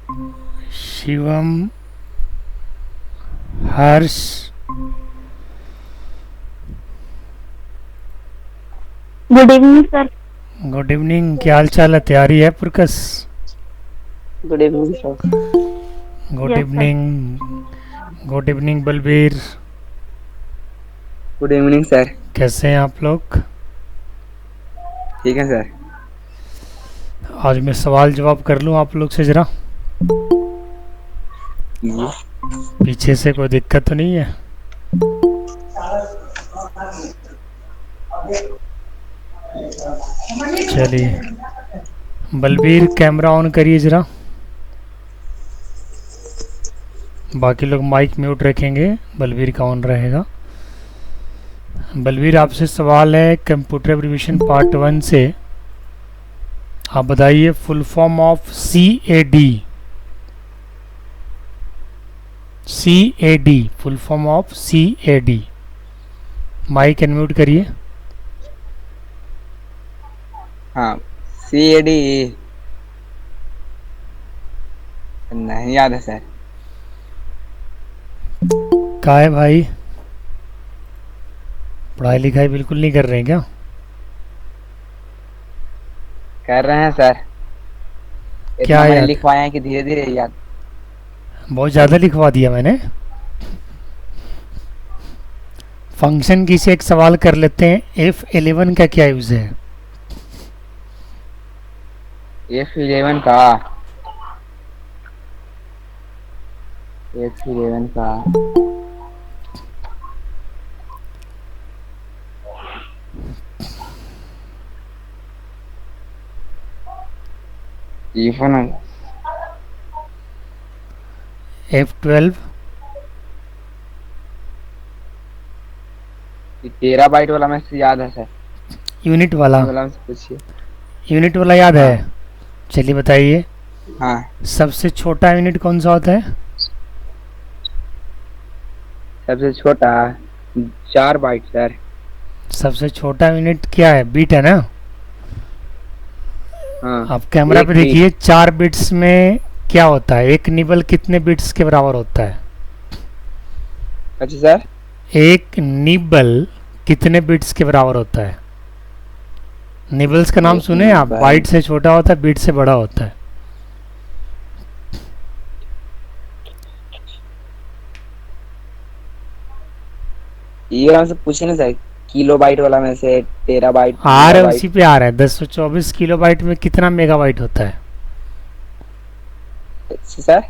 Shivam, Harsh, good evening sir. Good evening. क्या हाल चाल है? तैयारी है पुरकस? Good evening sir. Good yes sir. Evening. Good evening Balbir. Good evening sir. कैसे हैं आप लोग? ठीक है सर। आज मैं सवाल जवाब कर लूं आप लोग से ज़रा? जी। पीछे से कोई दिक्कत तो नहीं है? चलिए, बलबीर कैमरा ऑन करिए ज़रा। बाकी लोग माइक म्यूट रखेंगे, बलबीर का ऑन रहेगा। बलबीर, आपसे सवाल है कंप्यूटर एब्रीविएशन पार्ट 1 से। आप बताइए full form of CAD। CAD, full form of CAD। Mic unmute करिए। हाँ, CAD नहीं याद है सर। का है भाई? पढ़ाई लिखाई बिल्कुल नहीं कर रहे हैं क्या? कर रहे हैं सर। क्या इतना मैंने याद? लिखवाया है कि धीरे धीरे याद। बहुत ज़्यादा लिखवा दिया मैंने। फंक्शन की से एक सवाल कर लेते हैं। F11 का क्या यूज़ है? F11 का F11 का F1 F12। 13 बाइट वाला में से याद है सर। यूनिट वाला? ये वाला में से पूछिए। यूनिट वाला याद है? हाँ चलिए बताइए, हाँ। सबसे छोटा यूनिट कौन सा होता है? सबसे छोटा 4 बाइट सर। सबसे छोटा यूनिट क्या है? बीट है ना? हाँ, आप कैमरा एक पे बीट। देखिए, 4 बिट्स में क्या होता है? एक निबल कितने बिट्स के बराबर होता है? अच्छा सर। एक निबल कितने बिट्स के बराबर होता है? निबल्स का नाम एक सुने आप? निबल बाइट से छोटा होता है, बिट से बड़ा होता है। ये वाला से पूछे ना सर। किलो बाइट वाला में से 13 बाइट आ रहा है, मेगाबाइट। उसी पे आ रहा है। 1024 किलोबाइट में कितना मेगाबाइट होता है? अच्छा सर।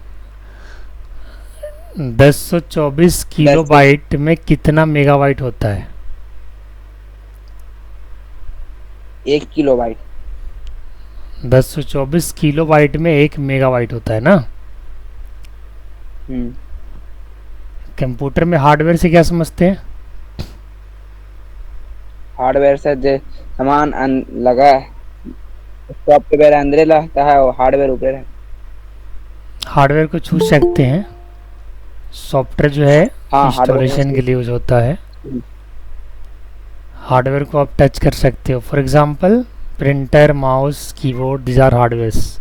1024 10 किलोबाइट में कितना मेगाबाइट होता है? 1 किलो बाइट। 1024 किलोबाइट में 1 मेगाबाइट होता है ना? हम्म। कंप्यूटर में हार्डवेयर से क्या समझते हैं? हार्डवेयर से जो सामान लगा सॉफ्टवेयर अंदर रहता है और हार्डवेयर ऊपर है। हार्डवेयर को छू सकते हैं। सॉफ्टवेयर जो है हाँ, हार्डवेयर इंस्टॉलेशन के लिए यूज होता है। हार्डवेयर को आप टच कर सकते हो। For example, printer, mouse, keyboard, these are hardwares.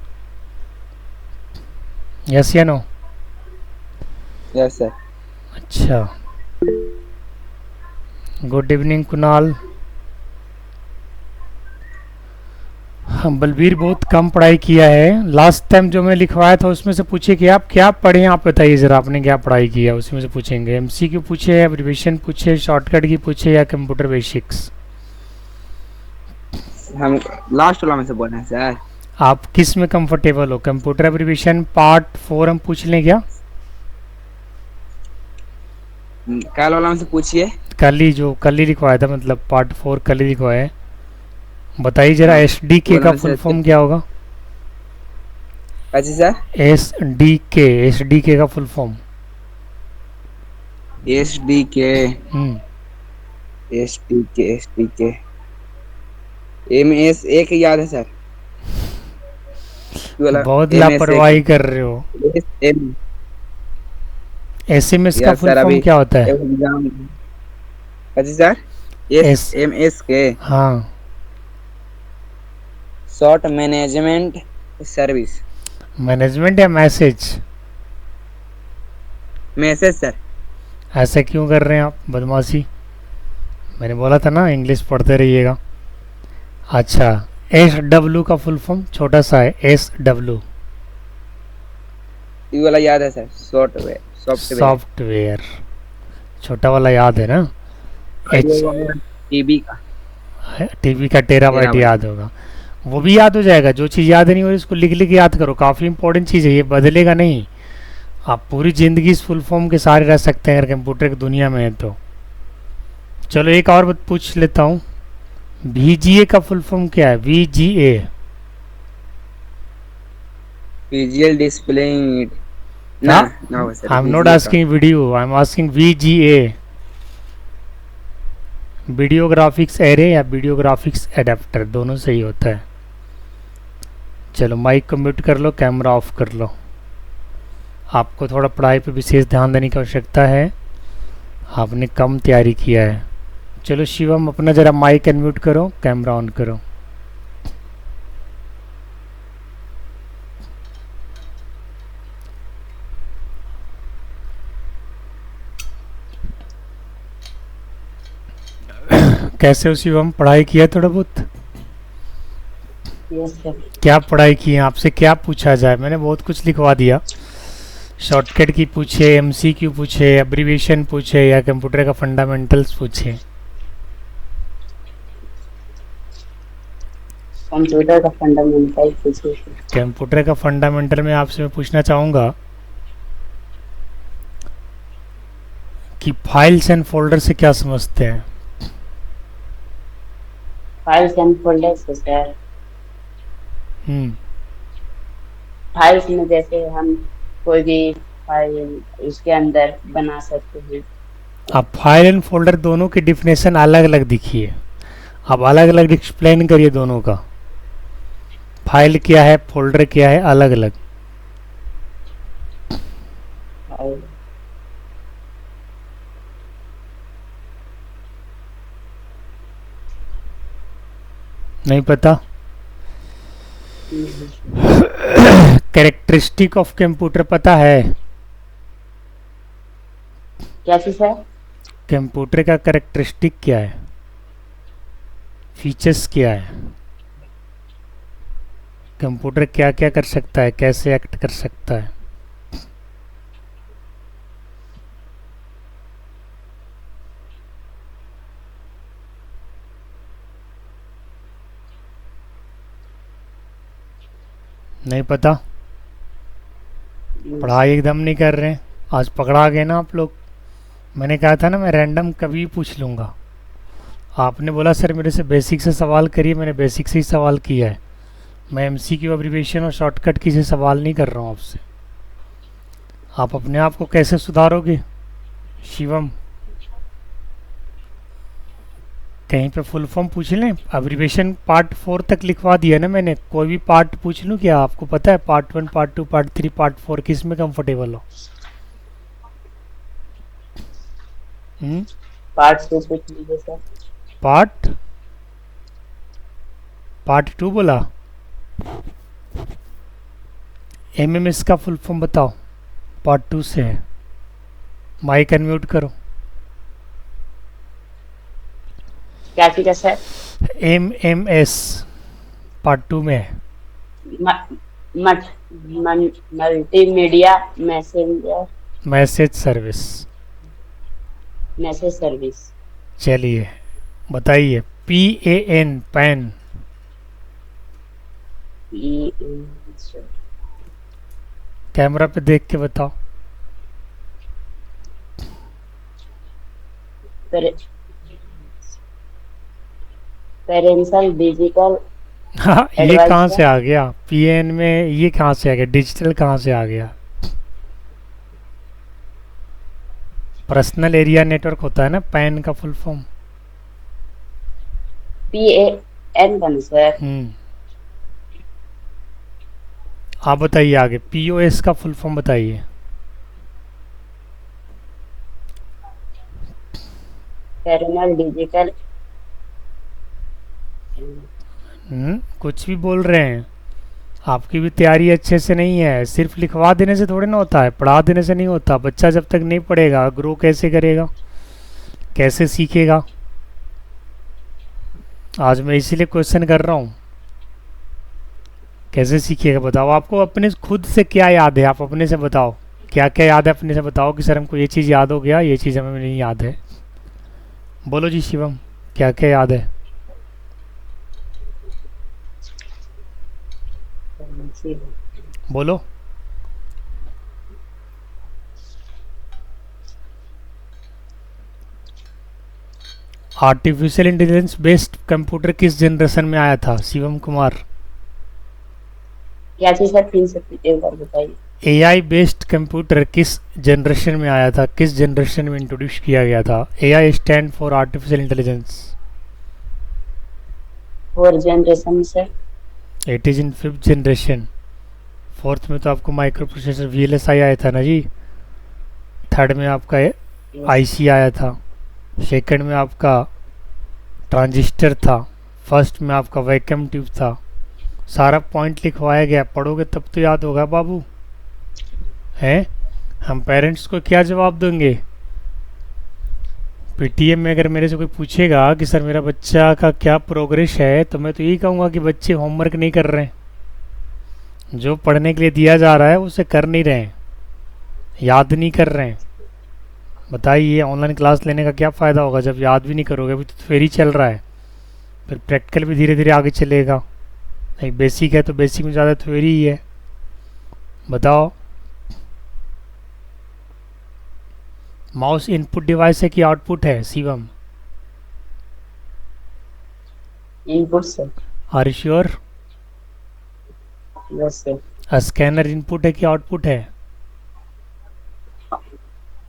Yes या नो? Yes sir. अच्छा, गुड इवनिंग कुणाल। हाँ, बलबीर बहुत कम पढ़ाई किया है। लास्ट टाइम जो मैं लिखवाया था उसमें से पूछे कि आप क्या पढ़े हैं। आप बताइए ज़रा, आपने क्या पढ़ाई किया? उसमें से पूछेंगे। MCQ पूछे, एब्रिविएशन पूछे, शॉर्टकट की पूछे, या कंप्यूटर बेसिक्स? हम लास्ट वाला में से बोल रहे हैं सर। आप किस में कंफर्टेबल हो? कंप्यूटर एब्रिविएशन पार्ट 4 हम पूछ लें क्या? कल वाला में से पूछिए। कल ही लिखवाया था, मतलब पार्ट 4 कल ही लिखवाया है। बताइए ज़रा, हाँ, SDK वाला का में फुल से फॉर्म क्या होगा? अच्छा सर। SDK का फुल फॉर्म। SDK हम्म। SDK MS एक याद है सर। ये वाला बहुत MS एक लापरवाही कर रहे हो। एम। SMS का यस फुल सर। फॉर्म अभी क्या होता है? एग्जाम। अच्छा सर। एस SMS के हाँ, शॉर्ट मैनेजमेंट सर्विस। मैनेजमेंट या मैसेज? Message sir. ऐसा क्यों कर रहे हैं आप बदमाशी? मैंने बोला था ना इंग्लिश पढ़ते रहिएगा। अच्छा, SW का फुल फॉर्म छोटा सा है, SW। ये वाला याद है सर, सॉफ्टवेयर। सॉफ्टवेयर सॉफ्टवेयर, छोटा वाला याद है ना। H टीबी का। टीवी का टेराबाइट टेराबाइट। याद होगा। वो भी याद हो जाएगा, जो चीज़ याद नहीं हो रही उसको लिख लिख के याद करो, काफ़ी इंपॉर्टेंट चीज़ है ये, बदलेगा नहीं। आप पूरी ज़िंदगी इस फुल फॉर्म के सारे रह सकते हैं अगर कंप्यूटर की दुनिया में है तो। चलो एक और बात पूछ लेता हूँ, VGA का फुल फॉर्म क्या है? VGA। विजुअल डिस्प्ले यूनिट ना। ना sir, I am not VGA का। Asking video, I am asking VGA। Video graphics array या वीडियो ग्राफिक्स एडेप्टर, दोनों सही होता है। चलो माइक को म्यूट कर लो, कैमरा ऑफ कर लो। आपको थोड़ा पढ़ाई पे विशेष ध्यान देने की आवश्यकता है, आपने कम तैयारी किया है। चलो शिवम अपना ज़रा माइक अनम्यूट करो, कैमरा ऑन करो। कैसे हो शिवम, पढ़ाई किया थोड़ा बहुत? Yes sir. क्या पढ़ाई की है, आपसे क्या पूछा जाए? मैंने बहुत कुछ लिखवा दिया। शॉर्टकट की पूछे, MCQ पूछे, एब्रीविएशन पूछे, या कंप्यूटर का फंडामेंटल्स पूछे? कंप्यूटर का फंडामेंटल पूछिए। कंप्यूटर का फंडामेंटल में आपसे मैं पूछना चाहूँगा कि फाइल्स एंड फोल्डर से क्या समझते हैं? Files and folders sir, hmm, files में जैसे हम कोई भी फाइल उसके अंदर बना सकते हैं। आप फाइल एंड फोल्डर दोनों की डिफिनेशन अलग अलग दिखिए, आप अलग अलग एक्सप्लेन करिए दोनों का। फाइल क्या है, फोल्डर क्या है, अलग अलग। फाइल नहीं पता? कैरेक्टरिस्टिक ऑफ कंप्यूटर पता है? क्या चीज है? कंप्यूटर का कैरेक्टरिस्टिक क्या है, फीचर्स क्या है? कंप्यूटर क्या क्या कर सकता है, कैसे एक्ट कर सकता है? नहीं पता? पढ़ाई एकदम नहीं कर रहे हैं, आज पकड़ा गए ना आप लोग। मैंने कहा था ना मैं रैंडम कभी भी पूछ लूँगा। आपने बोला सर मेरे से बेसिक से सवाल करिए, मैंने बेसिक से ही सवाल किया है। मैं MCQ एब्रीविएशन और शॉर्टकट की से सवाल नहीं कर रहा हूँ आपसे। आप अपने आप को कैसे सुधारोगे शिवम? कहीं पे फुल फॉर्म पूछ लें, एब्रीविएशन पार्ट 4 तक लिखवा दिया ना मैंने, कोई भी पार्ट पूछ लूँ क्या? आपको पता है पार्ट 1, पार्ट 2, पार्ट 3, पार्ट 4 किस में कंफर्टेबल हो? पार्ट से पूछ लीजिए सर। पार्ट पार्ट 2 बोला? MMS का फुल फॉर्म बताओ, पार्ट 2 से है। माइक अनम्यूट करो। क्या चीज है सर? MMS पार्ट 2 में है। Multimedia messenger message service. Message service. चलिए बताइए, PAN पैन। कैमरा पे देख के बताओ। पेरेंशियल डिजिटल हाँ ये एडवाइस कहाँ है। से आ गया PAN में, ये कहाँ से आ गया? डिजिटल कहाँ से आ गया? पर्सनल एरिया नेटवर्क होता है ना पैन का फुल फॉर्म। PAN का सर। आप बताइए आगे, POS का फुल फॉर्म बताइए। पेरेंशियल डिजिटल कुछ भी बोल रहे हैं आपकी भी तैयारी अच्छे से नहीं है। सिर्फ लिखवा देने से थोड़ी ना होता है, पढ़ा देने से नहीं होता। बच्चा जब तक नहीं पढ़ेगा ग्रो कैसे करेगा, कैसे सीखेगा? आज मैं इसीलिए क्वेश्चन कर रहा हूँ, कैसे सीखिएगा बताओ। आपको अपने खुद से क्या याद है, आप अपने से बताओ क्या क्या याद है, अपने से बताओ कि सर हमको ये चीज़ याद हो गया, ये चीज़ हमें नहीं याद है। बोलो जी शिवम, क्या क्या याद है? बोलो। आर्टिफिशियल इंटेलिजेंस बेस्ड कंप्यूटर किस जनरेशन में आया था शिवम कुमार? क्या चीज सर, फिर से एक बार बताइए। एआई बेस्ड कंप्यूटर किस जनरेशन में आया था, किस जनरेशन में इंट्रोड्यूस किया गया था? AI stand for artificial intelligence. 4 generation sir. It is in 5th generation. 4th में तो आपको माइक्रो प्रोसेसर वीएलएसआई आया था ना जी। 3rd में आपका आईसी आया था। 2nd में आपका ट्रांजिस्टर था। 1st में आपका वैक्यूम ट्यूब था। सारा पॉइंट लिखवाया गया, पढ़ोगे तब तो याद होगा बाबू। हैं हम पेरेंट्स को क्या जवाब देंगे? पीटीएम में अगर मेरे से कोई पूछेगा कि सर मेरा बच्चा का क्या प्रोग्रेस है, तो मैं तो यही कहूँगा कि बच्चे होमवर्क नहीं कर रहे हैं। जो पढ़ने के लिए दिया जा रहा है उसे कर नहीं रहे हैं, याद नहीं कर रहे हैं। बताइए ऑनलाइन क्लास लेने का क्या फ़ायदा होगा जब याद भी नहीं करोगे? अभी तो थ्योरी चल रहा है, फिर प्रैक्टिकल भी धीरे धीरे आगे चलेगा। एक बेसिक है तो बेसिक में ज़्यादा थ्योरी ही है। बताओ। माउस इनपुट डिवाइस है कि आउटपुट है Shivam? Input sir. Are you sure? Yes sir. Scanner input है कि आउटपुट है?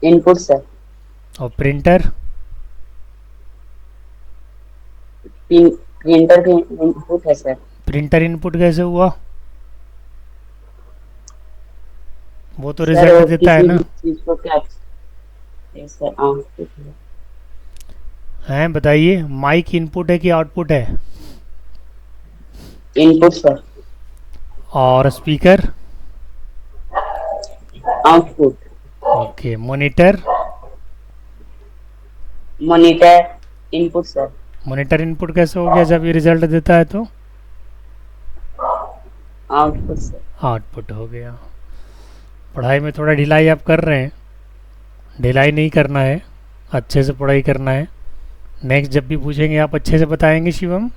Input sir. और प्रिंटर? प्रिंटर भी इनपुट है सर। प्रिंटर इनपुट कैसे हुआ? वो तो सर रिजल्ट वो देता है किसी ना। भी चीज को क्या। यस सर, आउटपुट है। हैं बताइए, माइक इनपुट है कि आउटपुट है? Input sir. और speaker? Output. Okay. Monitor? Monitor input sir. Monitor input कैसे हो गया जब ये रिजल्ट देता है तो? Output sir. आउटपुट हो गया। पढ़ाई में थोड़ा ढिलाई आप कर रहे हैं, ढिलाई नहीं करना है, अच्छे से पढ़ाई करना है। नेक्स्ट जब भी पूछेंगे आप अच्छे से बताएंगे शिवम।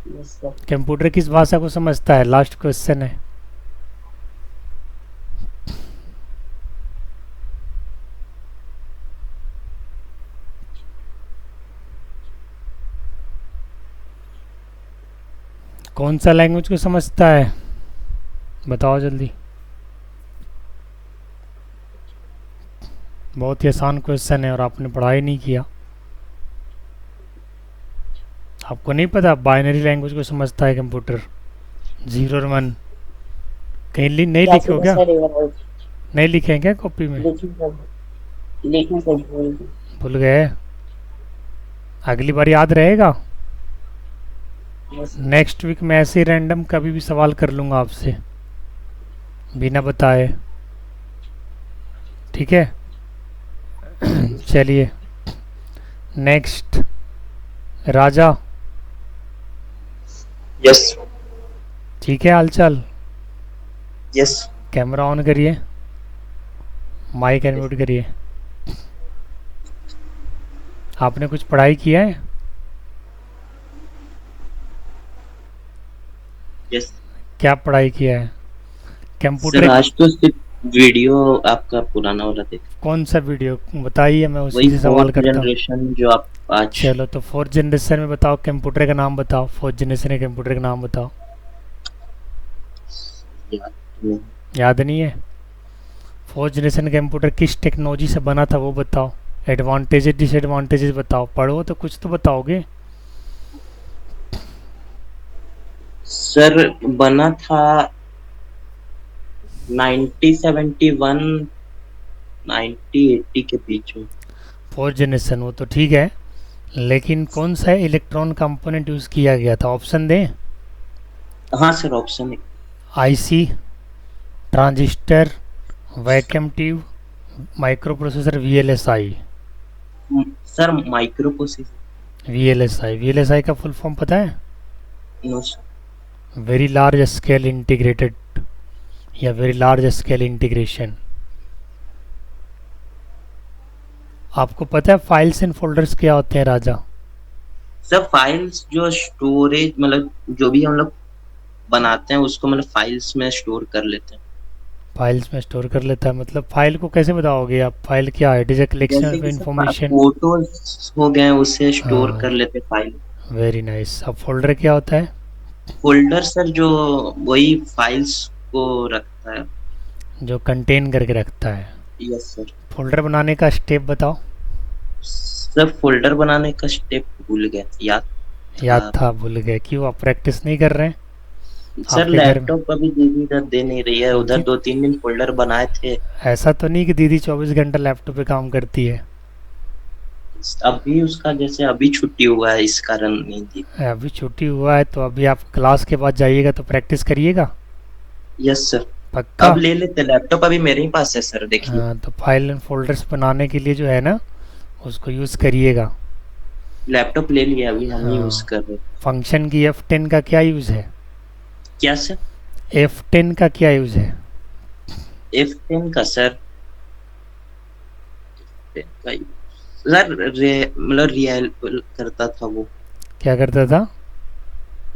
Yes sir. कंप्यूटर किस भाषा को समझता है? लास्ट क्वेश्चन है। कौन सा लैंग्वेज को समझता है? बताओ जल्दी। बहुत ही आसान क्वेश्चन है और आपने पढ़ाई नहीं किया। आपको नहीं पता बाइनरी लैंग्वेज को समझता है कंप्यूटर, 0 और 1। कहीं नहीं क्या लिखे हो चीज क्या? सर, एक बार नहीं लिखे हैं क्या कॉपी में? लिखने से भूल गए। भूल गए? अगली बार याद रहेगा। Yes sir. नेक्स्ट वीक मैं ऐसे रैंडम कभी भी सवाल कर लूँगा आपसे बिना बताए, ठीक है? चलिए नेक्स्ट राजा। यस ठीक है हालचाल? यस कैमरा ऑन करिए, माइक अनम्यूट करिए। आपने कुछ पढ़ाई किया है? यस क्या पढ़ाई किया है? Sir, computer? आज तो सिर्फ वीडियो आपका पुराना वाला देख, कौन सा वीडियो बताइए, मैं उसी वही से सवाल 4th करता हूँ। जनरेशन जो आप आज चलो तो 4th जनरेशन में बताओ, कंप्यूटर का नाम बताओ। 4th जनरेशन के कंप्यूटर का नाम बताओ। याद नहीं। याद नहीं है? 4th जनरेशन कंप्यूटर किस टेक्नोलॉजी से बना था वो बताओ। एडवांटेजेस डिसएडवांटेजेस बताओ। पढ़ो तो कुछ तो बताओगे। सर बना था 1971 1980 के बीच में। 4th जनरेशन वो तो ठीक है, लेकिन कौन सा इलेक्ट्रॉन कंपोनेंट यूज़ किया गया था? ऑप्शन दें? हाँ सर, ऑप्शन है। IC, transistor, vacuum tube, micro processor, VLSI. Sir micro processor. VLSI का फुल फॉर्म पता है? No sir. Very large scale integrated या वेरी लार्ज स्केल इंटीग्रेशन। आपको पता है फाइल्स एंड फोल्डर्स क्या होते हैं राजा? सर फाइल्स जो स्टोरेज, मतलब जो भी हम लोग बनाते हैं उसको मतलब फाइल्स में स्टोर कर लेते हैं। फाइल्स में स्टोर कर लेता है, मतलब फाइल को कैसे बताओगे आप? फाइल क्या है? इट इज अ कलेक्शन जैसे ऑफ कि सर इंफॉर्मेशन। फोटोज हो गए उसे स्टोर कर हाँ, लेते हैं फाइल। Very nice. अब फोल्डर क्या होता है? फोल्डर सर जो वही फाइल्स को रखता है। जो कंटेन करके रखता है। Yes sir. फोल्डर बनाने का स्टेप बताओ। सर फोल्डर बनाने का स्टेप भूल गया, याद याद था। था, भूल गए? क्यों, आप प्रैक्टिस नहीं कर रहे हैं सर आपके घर में? लैपटॉप अभी दीदी इधर दे नहीं रही है, उधर जी, 2-3 दिन फोल्डर बनाए थे। ऐसा तो नहीं कि दीदी 24 घंटा लैपटॉप पे काम करती है। अभी उसका जैसे अभी छुट्टी हुआ है, इस कारण नहीं दी। अभी छुट्टी हुआ है तो अभी आप क्लास के बाद जाइएगा तो प्रैक्टिस करिएगा। Yes sir. पक्का? अब ले लेते, लैपटॉप अभी मेरे ही पास है सर, देखिए। हाँ, तो फाइल एंड फोल्डर्स बनाने के लिए जो है ना, उसको यूज़ करिएगा। लैपटॉप ले लिया, अभी हम ही यूज हाँ, कर रहे हैं। फंक्शन की F10 का क्या यूज़ है? क्या सर? F10 का क्या यूज़ है? F10 का सर, सर मतलब रिएबल करता था वो। क्या करता था?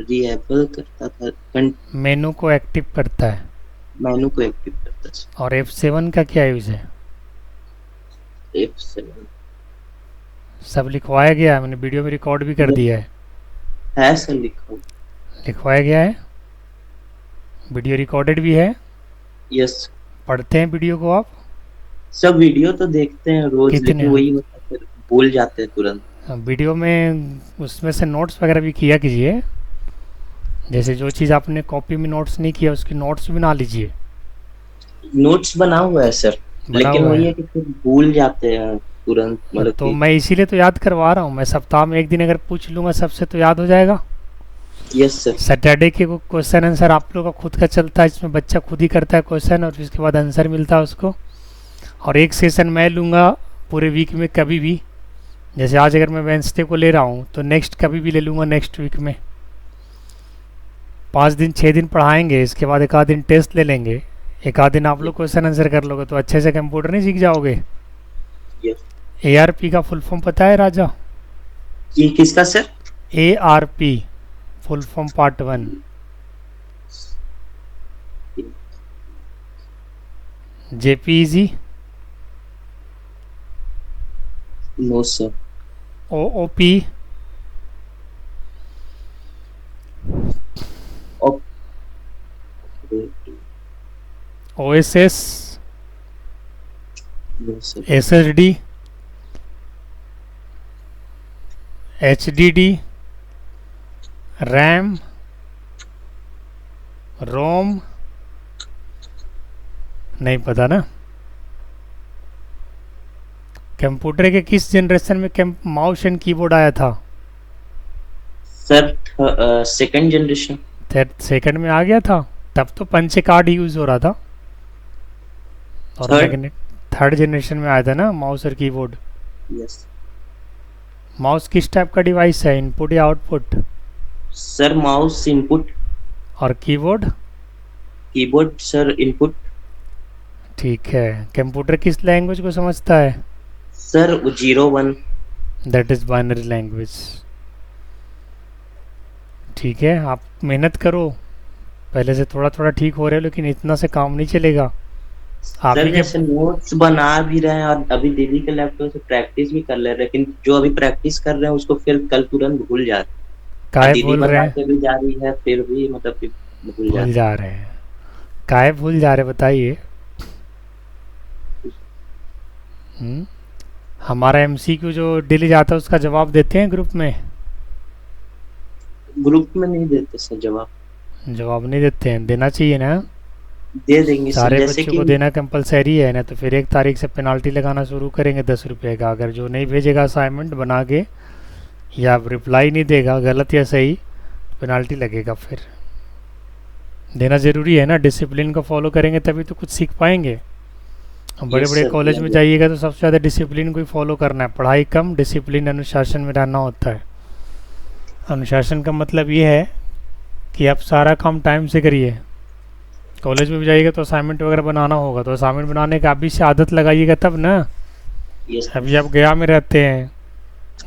रिएबल करता था, मेनू को एक्टिव करता है। मेनू को एक्टिव करता था। और F7 का क्या यूज़ है? F7 सब लिखवाया गया है, मैंने वीडियो में रिकॉर्ड भी कर दिया है। है सर, लिखा हुआ। लिखवाया गया है, वीडियो रिकॉर्डेड भी है। यस। पढ़ते हैं वीडियो को आप? सब वीडियो तो देखते हैं रोज, कितने? लेकिन वही होता है, फिर भूल जाते हैं तुरंत। वीडियो में उसमें से नोट्स वगैरह भी किया कीजिए। जैसे जो चीज़ आपने कॉपी में नोट्स नहीं किया उसकी नोट्स भी बना लीजिए। नोट्स बना हुआ है सर, बना लेकिन हुआ वही है है कि फिर भूल जाते हैं तुरंत, मतलब तो कि। मैं इसीलिए तो याद करवा रहा हूँ। मैं सप्ताह में एक दिन अगर पूछ लूँगा सबसे तो याद हो जाएगा। Yes sir. सैटरडे के क्वेश्चन आंसर आप लोग का खुद का चलता है, इसमें बच्चा खुद ही करता है क्वेश्चन और उसके बाद आंसर मिलता है उसको। और एक सेशन मैं लूँगा पूरे वीक में कभी भी। जैसे आज अगर मैं वेंसडे को ले रहा हूँ तो नेक्स्ट कभी भी ले लूँगा नेक्स्ट वीक में। 5 दिन 6 दिन पढ़ाएंगे, इसके बाद एक आध दिन टेस्ट ले लेंगे, एक आध दिन आप लोग क्वेश्चन आंसर कर लोगे तो अच्छे से कंप्यूटर नहीं सीख जाओगे? यस। ARP का फुल फॉर्म पता है राजा? ये किसका sir? ARP full form part 1। JPEG, no sir. OOP, OSS, no sir. SSD, HDD, RAM, ROM, नहीं पता ना? कंप्यूटर के किस जनरेशन में माउस एंड कीबोर्ड आया था? Sir second generation. सेकंड में आ गया था, तब तो पंचे कार्ड यूज हो रहा था। और थर्ड। मैग्नेट थर्ड जनरेशन में आया था ना माउस और कीबोर्ड। यस। माउस किस टाइप का डिवाइस है, इनपुट या आउटपुट? Sir mouse input. और कीबोर्ड? Keyboard sir input. ठीक है। कंप्यूटर किस लैंग्वेज को समझता है? Sir 0-1। That is binary language. ठीक है, आप मेहनत करो। पहले से थोड़ा थोड़ा ठीक हो रहे हो लेकिन इतना से काम नहीं चलेगा। आप सर ही के जैसे नोट्स बना भी रहे हैं और अभी दीदी के लैपटॉप से प्रैक्टिस भी कर ले रहे हैं, लेकिन जो अभी प्रैक्टिस कर रहे हैं उसको फिर कल तुरंत भूल जा रहे हैं। काहे दीदी भूल रहे हैं? बताते भी जा रही है, फिर भी मतलब कि भूल जा भूल रहे जा रहे हैं? काहे भूल जा रहे बताइए? हमारा MCQ जो डेली जाता है उसका जवाब देते हैं ग्रुप में? हैं। ग्रुप में नहीं देते सर जवाब। जवाब नहीं देते हैं, देना चाहिए ना। दे देंगे सर, सारे जैसे बच्चों कि को देना कंपलसरी है ना, तो फिर 1 तारीख से पेनाल्टी लगाना शुरू करेंगे 10 रुपये का। अगर जो नहीं भेजेगा असाइनमेंट बना के या रिप्लाई नहीं देगा गलत या सही, पेनाल्टी लगेगा फिर। देना ज़रूरी है ना, डिसिप्लिन को फॉलो करेंगे तभी तो कुछ सीख पाएंगे। बड़े यस बड़े सर, कॉलेज में जाइएगा तो सबसे ज़्यादा डिसिप्लिन को ही फॉलो करना है, पढ़ाई कम, डिसिप्लिन अनुशासन में रहना होता है। अनुशासन का मतलब ये है कि आप सारा काम टाइम से करिए। कॉलेज में भी जाइएगा तो असाइनमेंट वगैरह बनाना होगा, तो असाइनमेंट बनाने का अभी से आदत लगाइएगा तब ना। यस अभी आप गया में रहते हैं,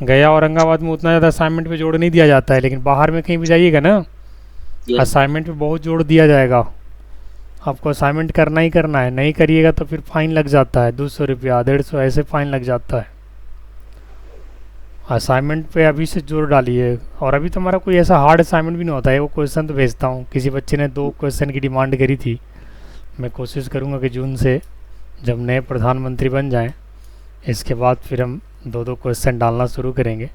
गया औरंगाबाद में उतना ज़्यादा असाइनमेंट पे जोड़ नहीं दिया जाता है, लेकिन बाहर में कहीं भी जाइएगा ना, यस असाइनमेंट पे बहुत जोड़ दिया जाएगा। आपको असाइनमेंट करना ही करना है, नहीं करिएगा तो फिर फाइन लग जाता है, 200 रुपया 150 ऐसे फाइन लग जाता है। असाइनमेंट पे अभी से जोर डालिए। और अभी तो हमारा कोई ऐसा हार्ड असाइनमेंट भी नहीं होता है, वो क्वेश्चन तो भेजता हूँ। किसी बच्चे ने 2 क्वेश्चन की डिमांड करी थी, मैं कोशिश करूँगा कि जून से जब नए प्रधानमंत्री बन जाएं, इसके बाद फिर हम 2-2 क्वेश्चन डालना शुरू करेंगे।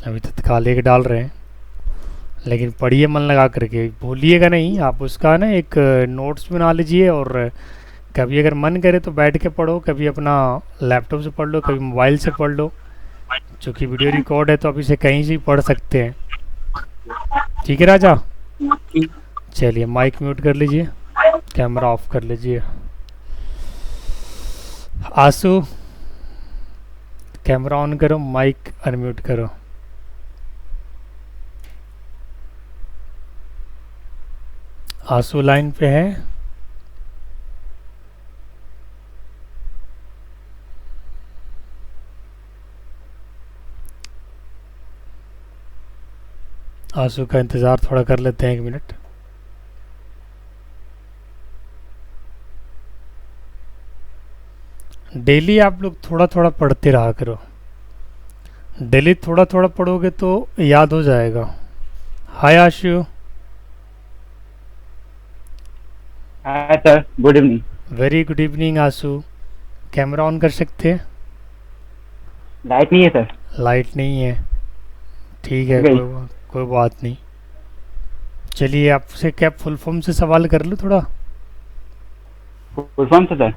अभी तत्काल एक डाल रहे हैं, लेकिन पढ़िए मन लगा करके, भूलिएगा नहीं आप। उसका ना एक नोट्स बना लीजिए, और कभी अगर मन करे तो बैठ के पढ़ो, कभी अपना लैपटॉप से पढ़ लो, कभी मोबाइल से पढ़ लो। चूँकि वीडियो रिकॉर्ड है तो आप इसे कहीं से भी पढ़ सकते हैं। ठीक है राजा, चलिए माइक म्यूट कर लीजिए, कैमरा ऑफ कर लीजिए। आंसू कैमरा ऑन करो, माइक अनम्यूट करो। आंसू लाइन पे है? आंसू का इंतज़ार थोड़ा कर लेते हैं, 1 मिनट। डेली आप लोग थोड़ा थोड़ा पढ़ते रहा करो। डेली थोड़ा थोड़ा पढ़ोगे तो याद हो जाएगा। Hi Ashu. Hi sir, good evening. Very good evening Ashu. Camera on कर सकते हैं? लाइट नहीं है सर। लाइट नहीं है, ठीक है, गई। कोई बात नहीं। चलिए आपसे क्या फुल फॉर्म से सवाल कर लूँ थोड़ा? फुल फॉर्म से सर?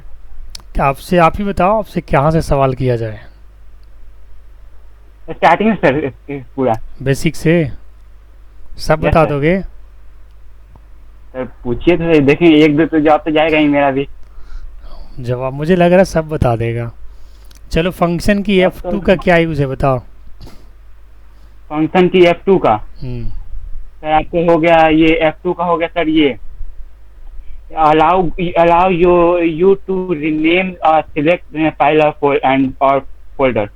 क्या आपसे, आप ही बताओ आपसे कहाँ से सवाल किया जाए? स्टार्टिंग में सर, पूरा बेसिक से सब Yes, बता sir. दोगे? सर पूछिए तो देखें, 1-2 तो जॉब तो जाएगा ही मेरा भी। जवाब मुझे लग रहा है सब बता देगा। चलो फंक्शन की अब F2 तो- का क्या यूज़ है बताओ? फंक्शन की F2 का हम्म, सर आपको हो गया, ये F2 का हो गया सर, ये allow you to rename select file or folder।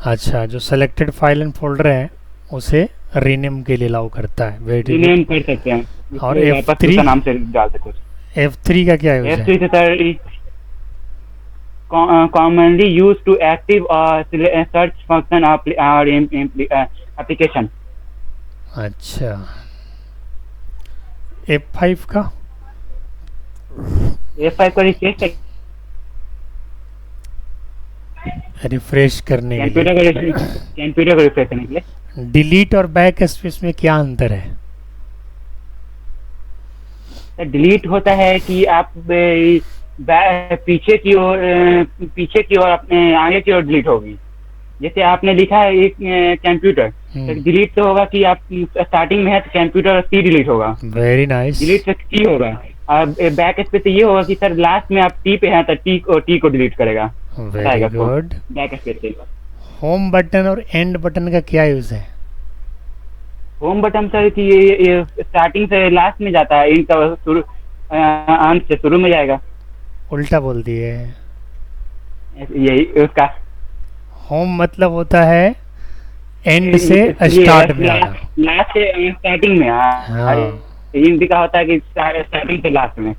अच्छा, जो सेलेक्टेड फाइल एंड फोल्डर है उसे रीनेम के लिए अलाउ करता है। Very good. रीनेम कर सकते हैं और उसको वापस F3? उसका नाम से डाल सकते हैं। F3 का क्या यूज़ है? F3 से sir commonly used to active search function or application। अच्छा, F5 का? F5 को रिफ्रेश करने के लिए। कंप्यूटर को रिफ्रेश करने के लिए। डिलीट और बैक स्पेस में क्या अंतर है? डिलीट होता है कि आप पीछे की ओर अपने आगे की ओर डिलीट होगी। जैसे आपने लिखा है एक कंप्यूटर, तो डिलीट तो होगा कि आप स्टार्टिंग में है तो कंप्यूटर सी डिलीट होगा, वेरी नाइस। डिलीट से टी होगा। और बैक स्पेस से ये होगा कि सर लास्ट में आप टी पे हैं तो टी को डिलीट करेगा। Very good. बैक स्पेस से होम बटन और एंड बटन का क्या यूज़ है? होम बटन सर कि ये स्टार्टिंग से लास्ट में जाता है, इनका शुरू अंत से शुरू में जाएगा। उल्टा बोल दिए। यही उसका होम मतलब होता है एंड से स्टार्ट में आना। लास्ट से स्टार्टिंग में। हाँ। हिंदी का होता है कि स्टार्टिंग से लास्ट में।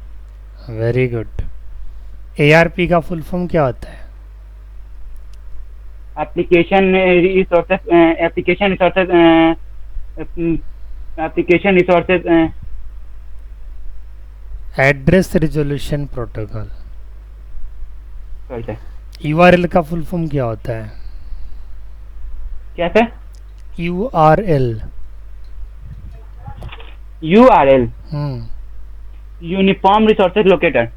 Very good. ARP का फुल फॉर्म क्या होता है? Application resources address resolution protocol. क्या URL का फुल फॉर्म क्या होता है? सर? URL। URL हम्म, यूनिफॉर्म रिसोर्सेज लोकेटर।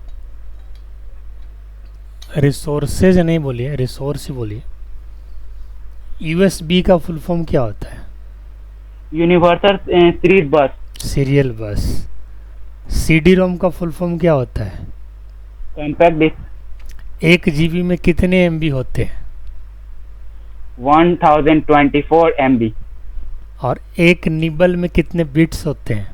रिसोर्सेज नहीं बोलिए, रिसोर्स ही बोलिए। USB का फुल फॉर्म क्या होता है? यूनिवर्सल सीरीज बस। सीरियल बस। सीडी रोम का फुल फॉर्म क्या होता है? Compact disc. 1 GB में कितने MB होते हैं? 1024 MB। और एक निबल में कितने बिट्स होते हैं?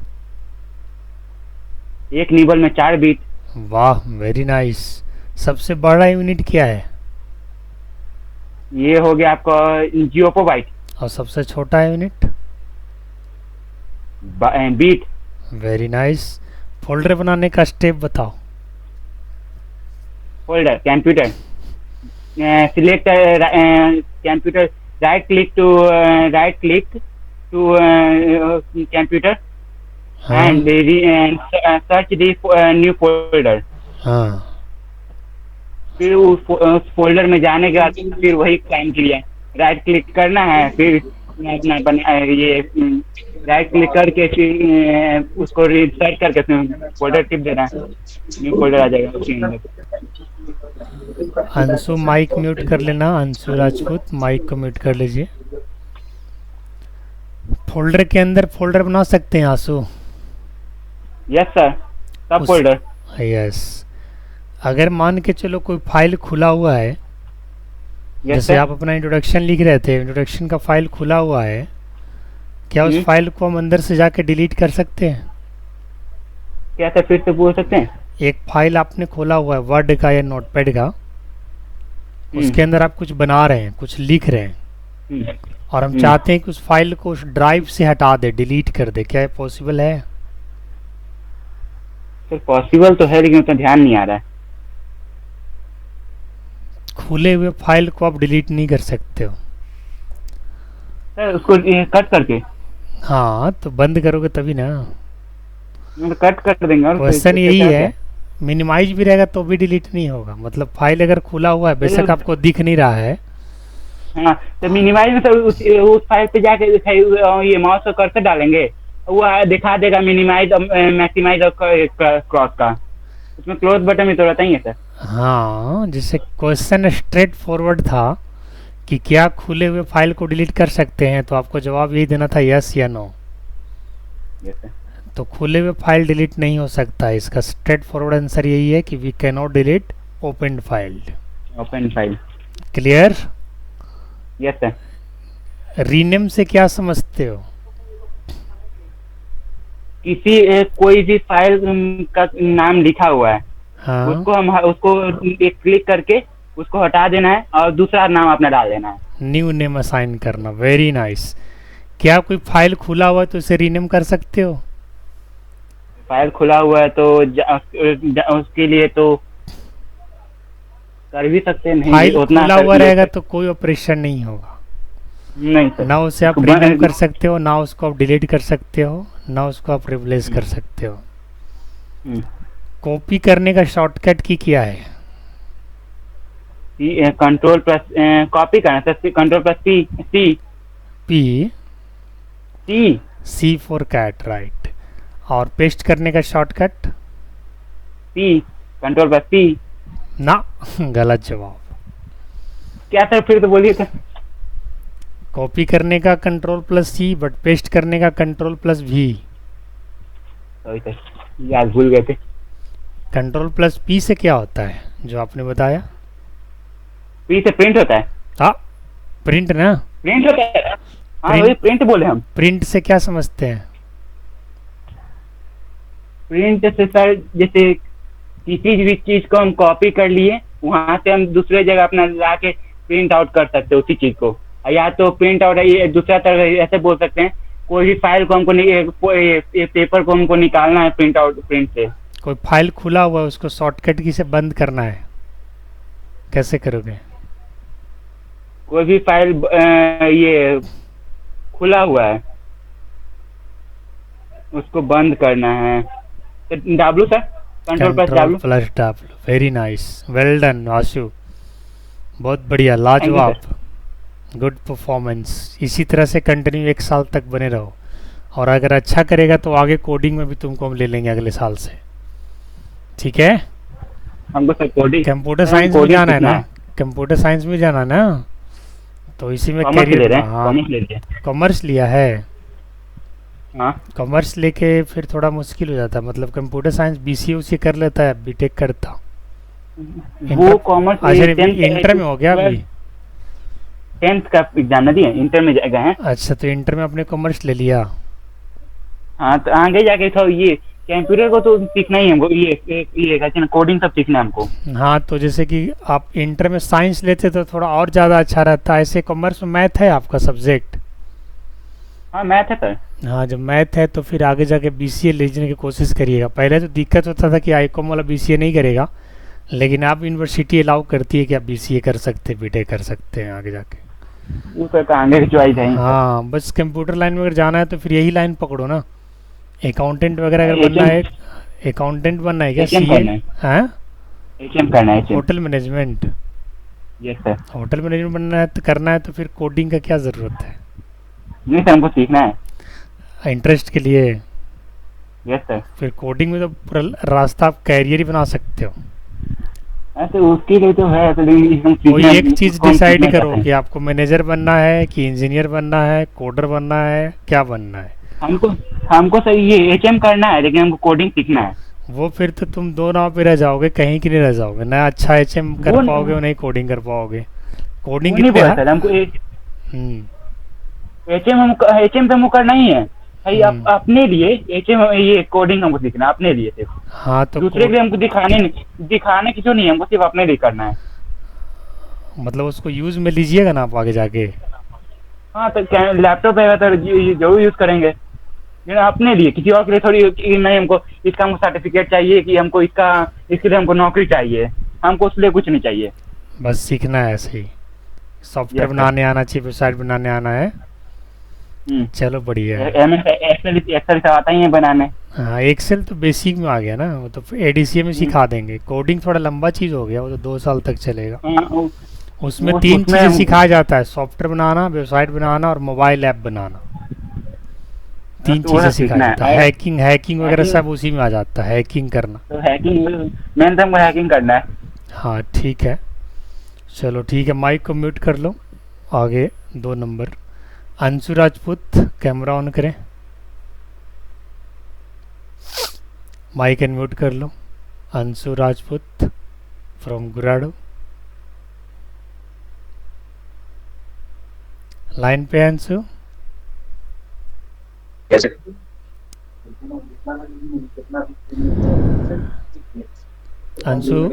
एक निबल में 4 बीट। वाह, वेरी नाइस। सबसे बड़ा यूनिट क्या है? ये हो गया आपका जियोपो बाइट। और सबसे छोटा unit? Bit. Very nice. Folder बनाने का स्टेप बताओ। Folder computer, select computer, right click to computer हाँ and search the new folder. हाँ, फिर उस फोल्डर में जाने के बाद फिर वही काम के लिए राइट क्लिक करना है, फिर अपना ये राइट क्लिक करके फिर उसको सर्च करके फोल्डर टिप देना है, न्यू फोल्डर आ जाएगा उसके अंदर। अंशु माइक म्यूट कर लेना। अंशु राजपूत माइक को म्यूट कर लीजिए। फोल्डर के अंदर फोल्डर बना सकते हैं आंसू? यस सर, सब उस- फोल्डर। यस। अगर मान के चलो कोई फाइल खुला हुआ है, यस जैसे सर। आप अपना इंट्रोडक्शन लिख रहे थे, इंट्रोडक्शन का फाइल खुला हुआ है, क्या उस फाइल को हम अंदर से जाके डिलीट कर सकते हैं? क्या सर, फिर से बोल सकते हैं? एक फाइल आपने खोला हुआ है वर्ड का या नोटपैड का, उसके अंदर आप कुछ बना रहे हैं, कुछ लिख रहे हैं, हम्म। और हम चाहते हैं कि उस फाइल को उस ड्राइव से हटा दे, डिलीट कर दे, क्या ये पॉसिबल है? सर पॉसिबल तो है लेकिन उतना ध्यान नहीं आ रहा है। खुले हुए फाइल को आप डिलीट नहीं कर सकते हो। सर उसको कट करके हाँ, तो बंद करोगे तभी ना। कट कर देंगे। और क्वेश्चन यही क्या है, मिनिमाइज भी रहेगा तो भी डिलीट नहीं होगा। मतलब फाइल अगर खुला हुआ है, बेशक आपको दिख नहीं रहा है, हाँ, तो मिनिमाइज में तो उस फाइल पे जाके ये माउस का कर्सर डालेंगे, वो दिखा देगा मिनिमाइज और मैक्सिमाइज और क्रॉस का। उसमें क्लोज बटन में तो रहता ही है सर। हाँ, जैसे क्वेश्चन स्ट्रेट फॉरवर्ड था कि क्या खुले हुए फाइल को डिलीट कर सकते हैं, तो आपको जवाब यही देना था, यस या नो। Yes sir. तो खुले हुए फाइल डिलीट नहीं हो सकता है। इसका स्ट्रेट फॉरवर्ड आंसर यही है कि we can not delete open file. Open file. Clear? Yes sir. Rename से क्या समझते हो? किसी कोई भी फाइल का नाम लिखा हुआ है, हाँ, उसको एक क्लिक करके उसको हटा देना है और दूसरा नाम अपना डाल देना है। न्यू नेम असाइन करना। Very nice. क्या कोई फाइल खुला हुआ है तो उसे रीनेम कर सकते हो? फाइल खुला हुआ है तो उसके लिए तो कर भी सकते हैं। नहीं, फाइल उतना खुला हुआ रहेगा तो कोई ऑपरेशन नहीं होगा। नहीं सर। ना उसे आप रीनेम कर सकते हो, ना उसको आप डिलीट कर सकते हो, ना उसको आप रिप्लेस कर सकते हो। हम्म। कॉपी करने का शॉर्टकट की क्या है? कंट्रोल प्लस कॉपी करना sir, control plus C C P, C C for cat, right. और पेस्ट करने का shortcut? C, control plus C. ना, गलत जवाब। क्या सर, फिर तो बोलिए सर। कॉपी करने का control plus C, but paste करने का कंट्रोल प्लस भी। सॉरी सर, याद भूल गए थे। कंट्रोल प्लस पी से क्या होता है जो आपने बताया? पी से प्रिंट होता है। हाँ, प्रिंट ना। प्रिंट होता है। हाँ, Print- वही प्रिंट बोले हम। प्रिंट से क्या समझते हैं? प्रिंट से सर, जैसे किसी भी चीज को हम कॉपी कर लिए, वहां से हम दूसरे जगह अपना ला के प्रिंट आउट कर सकते हैं उसी चीज को। या तो प्रिंट आउट ये दूसरा तरह ऐसे बोल सकते हैं, कोई भी फाइल को हमको पेपर को हमको निकालना है प्रिंट आउट, प्रिंट से। कोई फाइल खुला हुआ है, उसको शॉर्टकट की से बंद करना है, कैसे करोगे? कोई भी फाइल ये खुला हुआ है, उसको बंद करना है तो W sir, control plus control W. Plus W. Very nice, well done Ashu, बहुत बढ़िया, लाजवाब, गुड परफॉर्मेंस। इसी तरह से कंटिन्यू 1 साल तक बने रहो, और अगर अच्छा करेगा तो आगे कोडिंग में भी तुमको हम ले लेंगे अगले साल से, ठीक है? हमको सर कोडिंग, कंप्यूटर साइंस में जाना है ना? कंप्यूटर साइंस में जाना ना, तो इसी में कॉमर्स ले कैरियर। रहे हैं, हाँ, कॉमर्स ले रहे हैं। कॉमर्स लिया है। हाँ कॉमर्स लेके फिर थोड़ा मुश्किल हो जाता है, मतलब कंप्यूटर साइंस बीसीए उसी कर लेता है, बीटेक करता। वो कॉमर्स अच्छा इंटर में हो गया अभी? 10th का एग्जाम दिए, इंटर में गए हैं। अच्छा तो इंटर में आपने कॉमर्स ले लिया। हाँ तो आगे जाके तो ये कंप्यूटर को तो सीखना ही है हमको, ये कहते हैं कोडिंग सब सीखना है हमको। हाँ तो जैसे कि आप इंटर में साइंस लेते तो थोड़ा और ज़्यादा अच्छा रहता है, ऐसे कॉमर्स में मैथ है आपका सब्जेक्ट। हाँ मैथ है सर। हाँ जब मैथ है तो फिर आगे जाके बीसीए लेने की कोशिश करिएगा। पहले तो दिक्कत होता था कि आईकॉम वाला बीसीए नहीं करेगा, लेकिन आप यूनिवर्सिटी अलाउ करती है कि आप बीसीए कर सकते हैं, बीटेक कर सकते हैं आगे जाके। वो तो आगे की चॉइस है। हाँ बस कंप्यूटर लाइन में अगर जाना है तो फिर यही लाइन पकड़ो ना। अकाउंटेंट वगैरह अगर बनना है, अकाउंटेंट बनना है क्या? HM करना है। हाँ HM करना है, HM। Hotel management. Yes sir. Hotel management बनना है तो करना है तो फिर कोडिंग का क्या ज़रूरत है? नहीं सर, हमको सीखना है। इंटरेस्ट के लिए। Yes sir. फिर कोडिंग में तो पूरा रास्ता आप कैरियर ही बना सकते हो। ऐसे उसके लिए तो है, तो कोई एक चीज़ डिसाइड करो कि आपको मैनेजर बनना है कि इंजीनियर बनना है, कोडर बनना है, क्या बनना है। हमको सर ये HM करना है, लेकिन हमको कोडिंग सीखना है। वो फिर तो तुम दो नाव पे रह जाओगे, कहीं की नहीं रह जाओगे ना। अच्छा HM कर वो पाओगे और नहीं कोडिंग कर पाओगे। कोडिंग नहीं कितने बोला सर हमको हम्म HM तो हमको करना ही है भाई, हम्म। अपने लिए HM, ये कोडिंग हमको सीखना है अपने लिए सिर्फ। हाँ तो दूसरे के लिए हमको दिखाने की जो नहीं है, हमको सिर्फ अपने लिए करना है। मतलब उसको यूज में लीजिएगा ना आप आगे जाके। हाँ तो लैपटॉप है तो जरूर यूज करेंगे, लेकिन अपने लिए, किसी और के लिए थोड़ी कि नहीं हमको इसका हमको सर्टिफिकेट चाहिए कि हमको इसके लिए हमको नौकरी चाहिए, हमको उसके लिए कुछ नहीं चाहिए। बस सीखना है ऐसे ही। Software Yes, sir. बनाने आना चाहिए, वेबसाइट बनाने आना है। चलो बढ़िया है। एक्सेल सब आता ही है बनाने। हाँ एक्सेल तो बेसिक में आ गया ना, वो तो एडीसीए में सिखा देंगे। कोडिंग थोड़ा लंबा चीज़ हो गया, वो तो 2 साल तक चलेगा। उसमें 3 चीज़ें सिखाया जाता है, सॉफ्टवेयर बनाना, वेबसाइट बनाना और मोबाइल ऐप बनाना। 3 चीज़ें सिखाया जाता है। हैकिंग वगैरह सब उसी में आ जाता है, हैकिंग करना। तो हैकिंग मेन तो हमको हैकिंग करना है। हाँ ठीक है, चलो ठीक है। माइक को म्यूट कर लो। आगे 2 number Anshu Rajput, camera on करें, माइक अनम्यूट कर लो। अंशु राजपूत फ्रॉम गुराडो, लाइन पे है अंशु। अंशु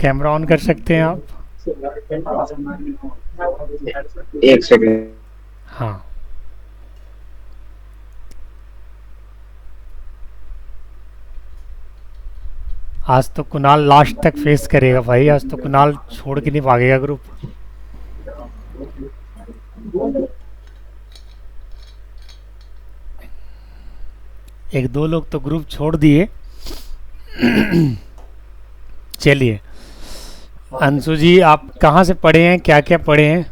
कैमरा ऑन कर सकते हैं आप? एक सेकंड। हाँ आज तो कुणाल लास्ट तक फेस करेगा भाई, आज तो कुणाल छोड़ के नहीं भागेगा ग्रुप। एक दो लोग तो ग्रुप छोड़ दिए। चलिए अंशु जी, आप कहाँ से पढ़े हैं, क्या क्या पढ़े हैं?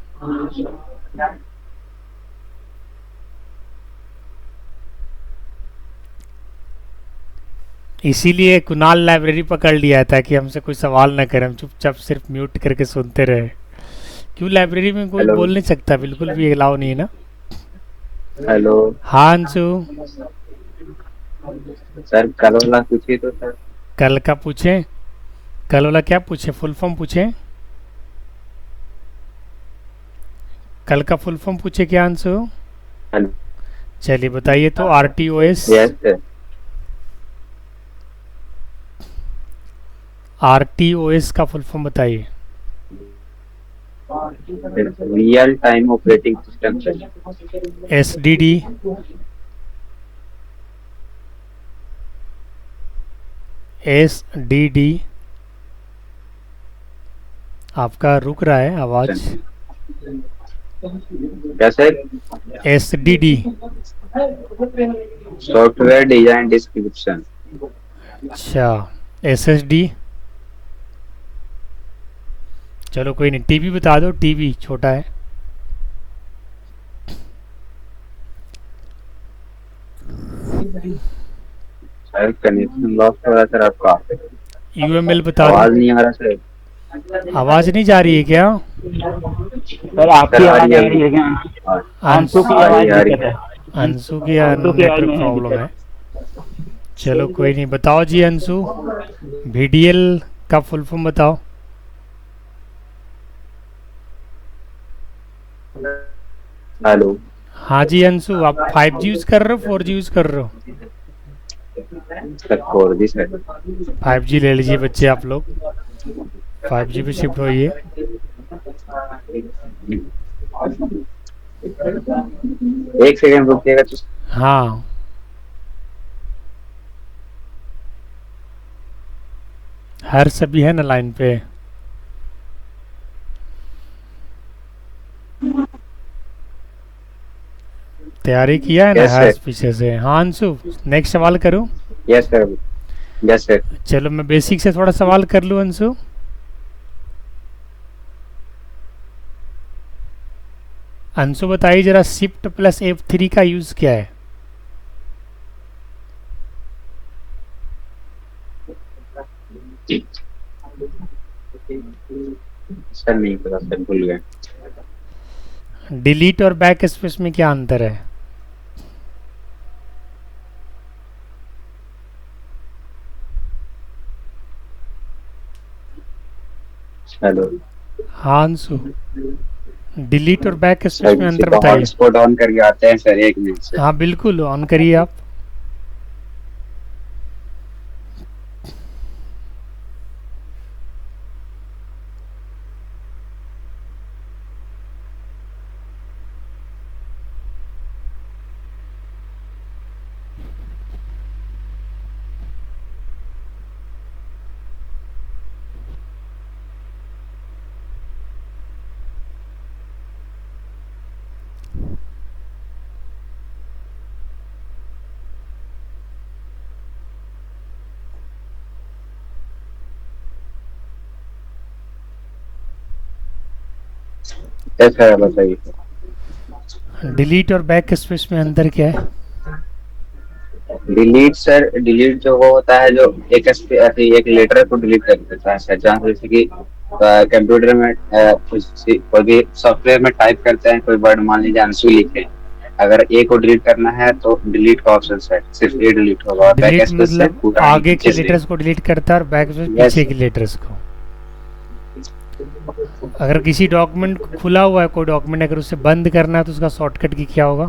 इसीलिए कुणाल लाइब्रेरी पकड़ लिया था कि हमसे कोई सवाल न करें, हम चुपचाप सिर्फ म्यूट करके सुनते रहे। क्यों लाइब्रेरी में कोई बोल नहीं सकता, बिल्कुल भी अलाउ नहीं है ना। हेलो हाँ अंशु, सर, कल वाला पूछिए तो सर। कल का पूछें? कल वाला क्या पूछे, फुल फॉर्म पूछें? कल का फुल फॉर्म पूछे क्या अंशु? हेलो। चलिए बताइए तो। RTOS, yes sir. RTOS का फुल फॉर्म बताइए। Real time operating system sir. SDD, SDD आपका रुक रहा है आवाज। क्या sir? SDD software design description. अच्छा। SSD, चलो कोई नहीं, टीबी बता दो। टीबी छोटा है। सर कनेक्शन लॉस हो रहा है सर आपका। UML बता आवाज दो। नहीं आ रहा सर। आवाज नहीं जा रही है क्या? सर आपकी आवाज आ रही है क्या? अंशु की आवाज दिक्कत है। अंशु की अंशु की आवाज नेटवर्क में है प्रॉब्लम दिक्कत। है। चलो कोई नहीं, बताओ जी अंशु, VDL का फुल फॉर्म बताओ। हेलो हाँ जी अंशु, आप 5G यूज़ कर रहे हो 4G यूज़ कर रहे हो? Sir 4G sir. 5G ले लीजिए बच्चे, आप लोग 5G पे शिफ्ट होइए। एक सेकंड रुकिएगा तो। हाँ, हर सभी है ना लाइन पे? तैयारी किया है ना यस हर्ष सर। पीछे से? हाँ अंशु, नेक्स्ट सवाल करूँ? Yes sir. Yes sir. चलो मैं बेसिक से थोड़ा सवाल कर लूँ अंशु। अंशु बताइए जरा, शिफ्ट प्लस F3 का यूज़ क्या है? सर नहीं पता सर, भूल गए। डिलीट और बैक स्पेस में क्या अंतर है? हेलो हाँ अंशु, डिलीट और बैक स्पेस सर, में किसी अंतर को बताइए। हॉटस्पॉट ऑन करके आते हैं सर, 1 मिनट से। हाँ बिल्कुल, ऑन करिए आप। यस सर, बताइए। डिलीट और बैक स्पेस में अंतर क्या है? डिलीट सर, डिलीट जो वो होता है, जो एक लेटर को डिलीट कर देता है सर। जहाँ जैसे कि कंप्यूटर में कोई भी सॉफ्टवेयर में टाइप करते हैं कोई वर्ड, मान लीजिए अंशु लिखे, अगर ए को डिलीट करना है तो डिलीट का ऑप्शन है, सिर्फ ए डिलीट होगा और बैक डिलीट स्पेस से मतलब पूरा आगे के नीचे से। लेटर्स को डिलीट करता है और बैक स्पेस Yes. पीछे के लेटर्स को। अगर किसी डॉक्यूमेंट खुला हुआ है, कोई डॉक्यूमेंट अगर उसे बंद करना है तो उसका शॉर्टकट की क्या होगा?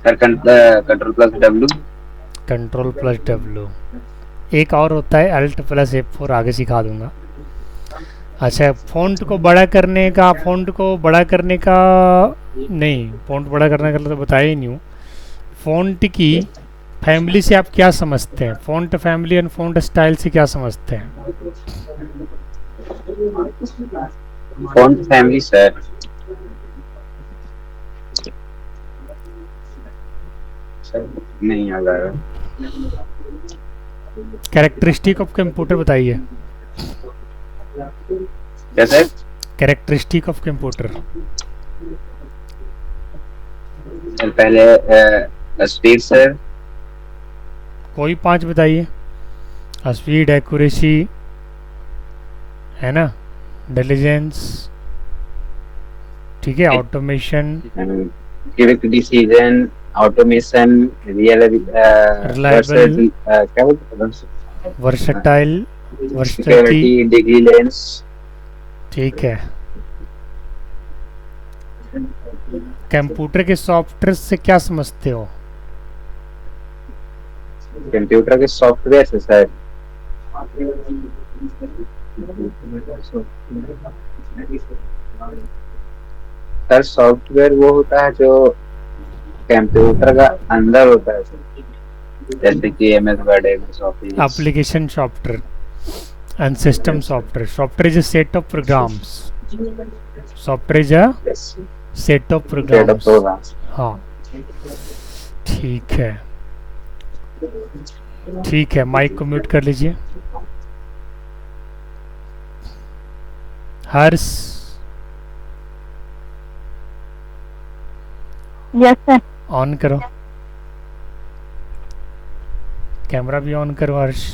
सर कंट्रोल+W। Ctrl+W। एक और होता है Alt+F4, आगे सिखा दूंगा। अच्छा, फ़ॉन्ट को बड़ा करने का, नहीं, फ़ॉन्ट बड़ा करने का तो बताया ही नहीं हूँ। फ़ॉन्ट की फैमिली से आप क्या समझते हैं? Font family and font style से क्या समझते हैं? फॉन्ट फैमिली सर, नहीं आ रहा है। कैरेक्टरिस्टिक ऑफ कंप्यूटर बताइए। क्या sir? Characteristic of computer. Sir पहले स्पीड सर। कोई 5 बताइए। स्पीड, एक्यूरेसी, है ना, डिलीजेंस, ठीक है, automation, quick decision, automation, Reliable, क्या बोलते हैं, versatile, versatility, security, degree lens. ठीक है। कंप्यूटर के सॉफ्टवेयर से क्या समझते हो? कंप्यूटर के सॉफ्टवेयर से सर, सर सॉफ्टवेयर वो होता है जो कंप्यूटर का अंदर होता है सर, जैसे कि MS word, MS office. Application software and system software. Software is a set of programs. Software is a set of programs. हाँ ठीक है, ठीक है। माइक को म्यूट कर लीजिए। हर्ष, यस सर। ऑन करो, कैमरा भी ऑन करो। हर्ष,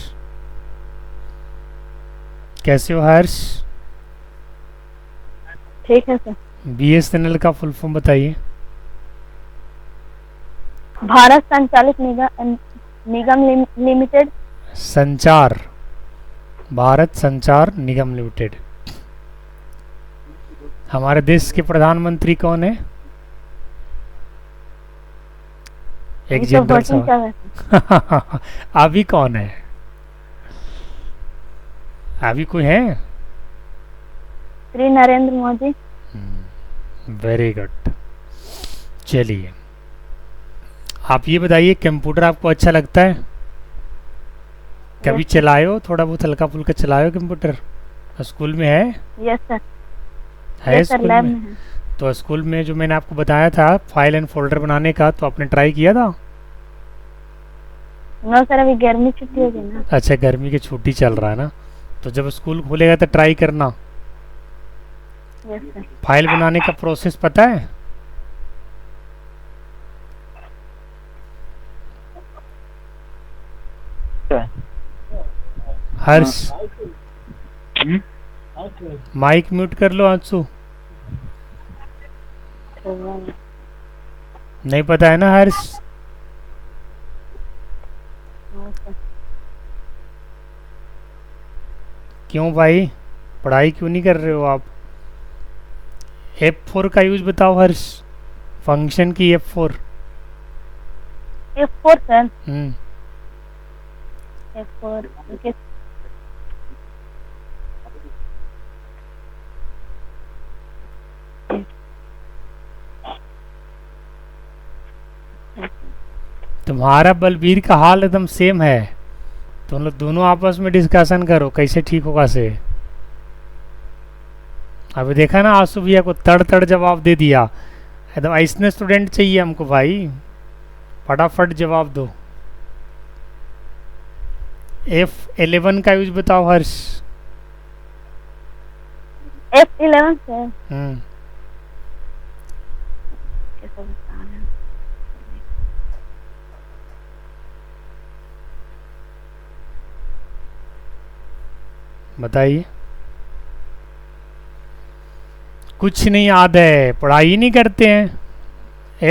कैसे हो हर्ष? ठीक है सर। BSNL का फुल फॉर्म बताइए। भारत संचालित निगम लिमिटेड। संचार, भारत संचार निगम लिमिटेड। हमारे देश के प्रधानमंत्री कौन है? एक ये तो जनरल वोटिंग सवाल। चल रहा है। अभी कौन है? अभी कोई है? श्री नरेंद्र मोदी। Very good. चलिए, आप ये बताइए, कंप्यूटर आपको अच्छा लगता है? कभी Yes, चलाए हो? थोड़ा बहुत हल्का फुल्का चलाए हो कंप्यूटर? स्कूल में है? Yes sir. है यस सर, स्कूल लैब में? में है। तो स्कूल में जो मैंने आपको बताया था फाइल एंड फोल्डर बनाने का, तो आपने ट्राई किया था? नो सर, अभी गर्मी छुट्टी होगी ना। अच्छा, गर्मी की छुट्टी चल रहा है ना, तो जब स्कूल खुलेगा तो ट्राई करना। Yes sir. फाइल बनाने का प्रोसेस पता है? हर्ष, माइक म्यूट कर लो अंशु। नहीं पता है ना हर्ष? No sir. क्यों भाई, पढ़ाई क्यों नहीं कर रहे हो आप? F4 का यूज बताओ हर्ष, फंक्शन की F4। F4 sir. हम्म, F4 ओके। तुम्हारा बलबीर का हाल एकदम सेम है, तुम लोग दोनों आपस में डिस्कशन करो कैसे ठीक होगा से। अभी देखा ना आंसू भैया को तड़ तड़ जवाब दे दिया, एकदम ऐसने स्टूडेंट चाहिए हमको भाई, फटाफट जवाब दो। F11 का यूज बताओ हर्ष। F11 sir. हम्म, कैसा बता रहे हैं? बताइए। कुछ नहीं याद है, पढ़ाई नहीं करते हैं।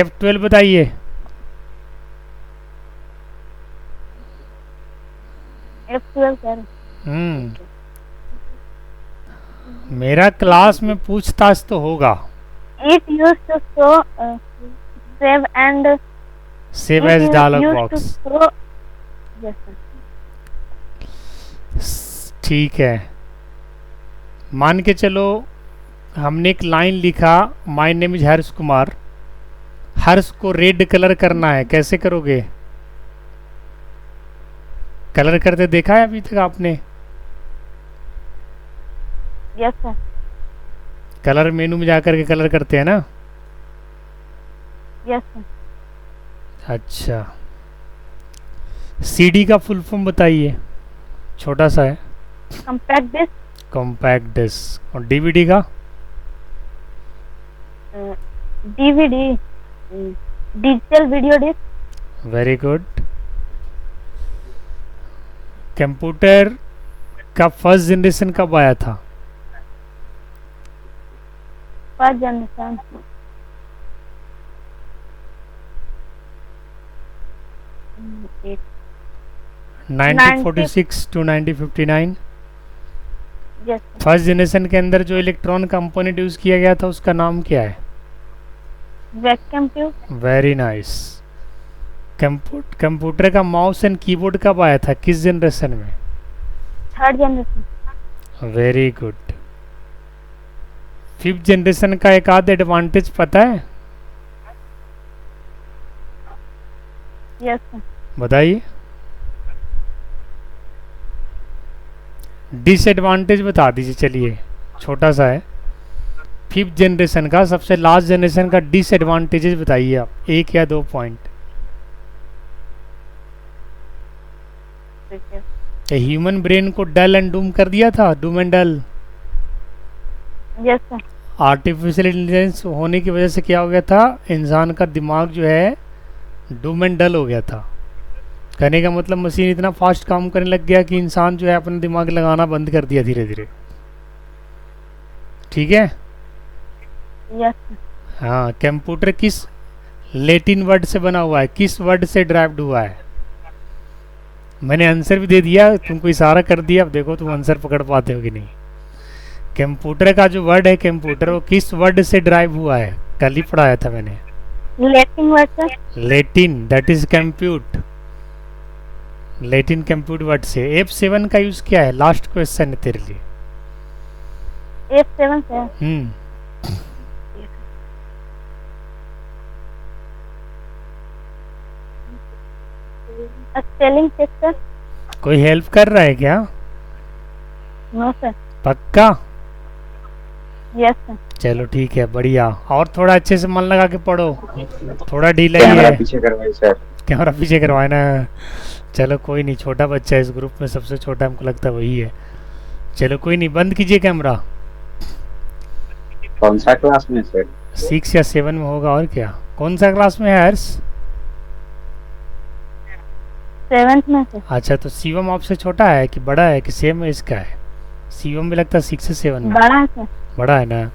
F12 बताइए। F12 sir. मेरा क्लास में पूछताछ तो होगा। It used to show save and save as dialog box. Yes sir. ठीक है, मान के चलो हमने एक लाइन लिखा, my name is Harsh Kumar. Harsh को रेड कलर करना है, कैसे करोगे? कलर करते देखा है अभी तक आपने? Yes sir. कलर मेनू में जाकर के कलर करते हैं ना? Yes sir. अच्छा, सीडी का फुल फॉर्म बताइए, छोटा सा है। Compact disc. Compact disc. और डीवीडी का? DVD digital video disc. Very good. Computer का फर्स्ट जनरेशन कब आया था? First generation 1946 to 1959। Yes first generation के अंदर जो इलेक्ट्रॉन कंपोनेंट यूज किया गया था उसका नाम क्या है? Vacuum tube. Very nice. Computer का माउस एंड कीबोर्ड कब आया था, किस जनरेशन में? Third generation. Very good. Fifth generation का एक आध एडवांटेज पता है? Yes sir. बताइए। डिसएडवांटेज बता दीजिए, चलिए छोटा सा है। फिफ्थ जनरेशन का, सबसे लास्ट जनरेशन का डिसएडवांटेजेस बताइए आप, 1 या 2 पॉइंट। ह्यूमन ब्रेन को डल एंड डूम कर दिया था, doom and dull. Yes sir. Artificial intelligence होने की वजह से क्या हो गया था, इंसान का दिमाग जो है डूम एंड डल हो गया था। कहने का मतलब मशीन इतना फास्ट काम करने लग गया कि इंसान जो है अपना दिमाग लगाना बंद कर दिया धीरे धीरे। ठीक है? यस। हाँ, कंप्यूटर किस लेटिन वर्ड से बना हुआ है, किस वर्ड से ड्राइव्ड हुआ है? मैंने आंसर भी दे दिया, तुमको इशारा कर दिया, अब देखो तुम आंसर पकड़ पाते हो कि नहीं। कंप्यूटर का जो वर्ड है कंप्यूटर, वो किस वर्ड से ड्राइव हुआ है? कल ही पढ़ाया था मैंने। Latin word sir. Latin, that is compute. Latin compute word से। F7 का यूज क्या है? लास्ट क्वेश्चन है तेरे लिए। F7 sir. Spelling check sir. कोई हेल्प कर रहा है क्या? No sir. पक्का? Yes sir. चलो ठीक है, बढ़िया। और थोड़ा अच्छे से मन लगा के पढ़ो, थोड़ा ढीला ही कैमरा है। पीछे करवाइए सर। कैमरा पीछे करवाए ना। चलो कोई नहीं, छोटा बच्चा है इस ग्रुप में, सबसे छोटा हमको लगता है वही है। चलो कोई नहीं, बंद कीजिए कैमरा। कौन सा क्लास में सर? 6 या 7 में होगा, और क्या। कौन सा क्लास में है हर्ष? 7th में सर। अच्छा, तो शिवम आपसे छोटा है कि बड़ा है कि सेम है इसका है? शिवम भी लगता है 6 से 7 में। बड़ा है सर। बड़ा है ना,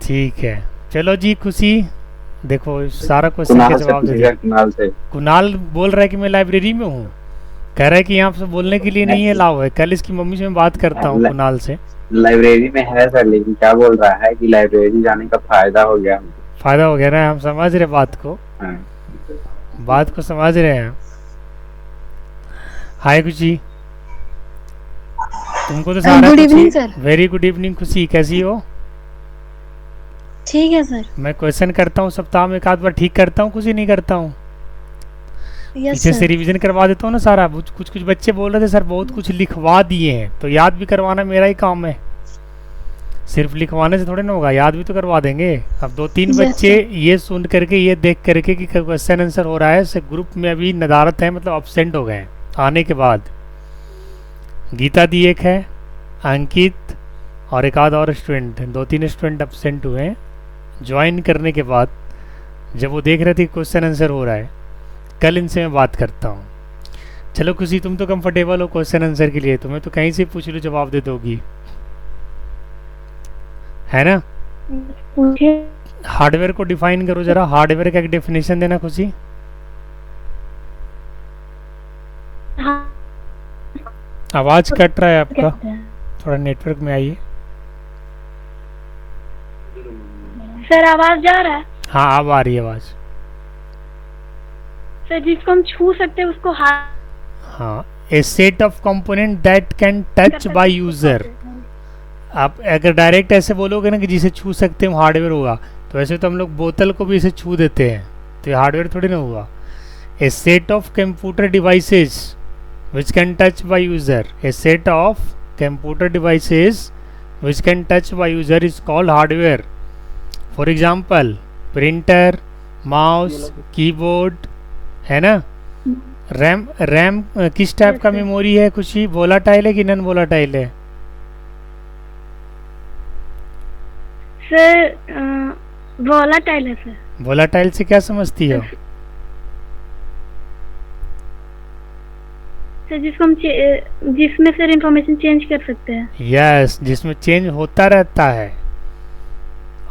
ठीक है। चलो जी खुशी, देखो सारा क्वेश्चन का कुणाल से जवाब दे पूछिएगा, दिया। कुणाल से। कुणाल बोल रहा है कि मैं लाइब्रेरी में हूँ, कह रहा है कि यहाँ से बोलने के लिए नहीं है, लाओ है। कल इसकी मम्मी से मैं बात करता हूँ कुणाल से। लाइब्रेरी में है सर, लेकिन क्या बोल रहा है कि लाइब्रेरी जाने का फायदा हो गया। फायदा हो गया ना, हम समझ रहे बात को, हाँ। बात को समझ रहे हैं। हाय खुशी, तुमको तो सारा गुड कुछ evening he- sir. Very good evening खुशी, कैसी हो? ठीक है सर। मैं क्वेश्चन करता हूँ सप्ताह में एक आध बार, ठीक करता हूँ, कुछ ही नहीं करता हूँ। यस पीछे से सर। रिवीजन करवा देता हूँ ना सारा। कुछ कुछ बच्चे बोल रहे थे सर बहुत कुछ लिखवा दिए हैं, तो याद भी करवाना मेरा ही काम है। सिर्फ लिखवाने से थोड़े ना होगा, याद भी तो करवा देंगे। अब 2-3 Yes, बच्चे ये सुन करके, ये देख करके कि क्वेश्चन आंसर हो रहा है, से ग्रुप में अभी नदारत है, मतलब अब्सेंट हो गए हैं आने के बाद। गीता दी एक है, अंकित और एक आध और स्टूडेंट, 2-3 स्टूडेंट अब्सेंट हुए हैं। ज्वाइन करने के बाद जब वो देख रहे थे क्वेश्चन आंसर हो रहा है, कल इनसे मैं बात करता हूँ। चलो खुशी, तुम तो कंफर्टेबल हो क्वेश्चन आंसर के लिए, तुम्हें तो कहीं से पूछ लो जवाब दे दोगी, है ना? पूछिए। हार्डवेयर को डिफाइन करो जरा, हार्डवेयर का एक डेफिनेशन देना खुशी। हाँ। आवाज कट रहा है आपका, कहते हैं। थोड़ा नेटवर्क में आइए। सर आवाज जा रहा है? हाँ अब आ रही है आवाज। सर जिसको हम छू सकते हैं उसको हाथ हाँ, a set of component that can touch by user. आप अगर डायरेक्ट ऐसे बोलोगे ना कि जिसे छू सकते हैं हार्डवेयर होगा, तो ऐसे तो हम लोग बोतल को भी इसे छू देते हैं, तो ये हार्डवेयर थोड़ी ना हुआ। A set of computer devices which can touch by user, a set of computer devices which can touch by user is called hardware. For example, printer, mouse, keyboard, है ना? रैम किस टाइप का memory है? कुछ ही volatile है कि non volatile है? Sir volatile है सर। वोलाटाइल से क्या समझती हो? सर जिसको हम जिसमें सर इंफॉर्मेशन चेंज कर सकते हैं। यस, जिसमें चेंज होता रहता है।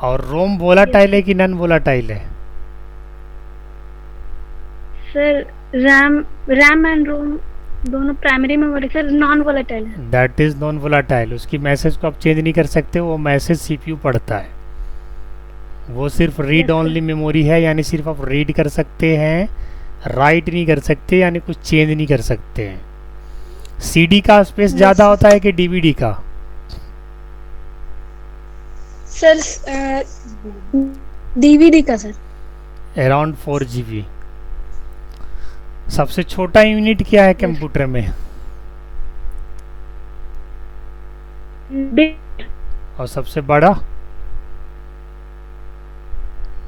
और रोम वोलाटाइल है कि नॉन वोलाटाइल है? सर रैम एंड रोम दोनों primary memory sir non volatile है। That is non volatile. उसकी मैसेज को आप चेंज नहीं कर सकते, वो मैसेज सीपीयू पढ़ता है। वो सिर्फ रीड ओनली मेमोरी है, यानी सिर्फ आप रीड कर सकते हैं, राइट नहीं कर सकते, यानी कुछ चेंज नहीं कर सकते हैं। सीडी का स्पेस ज़्यादा होता है कि डीवीडी का? सर डीवीडी का सर। Around 4 GB। सबसे छोटा यूनिट क्या है कंप्यूटर में? और सबसे बड़ा?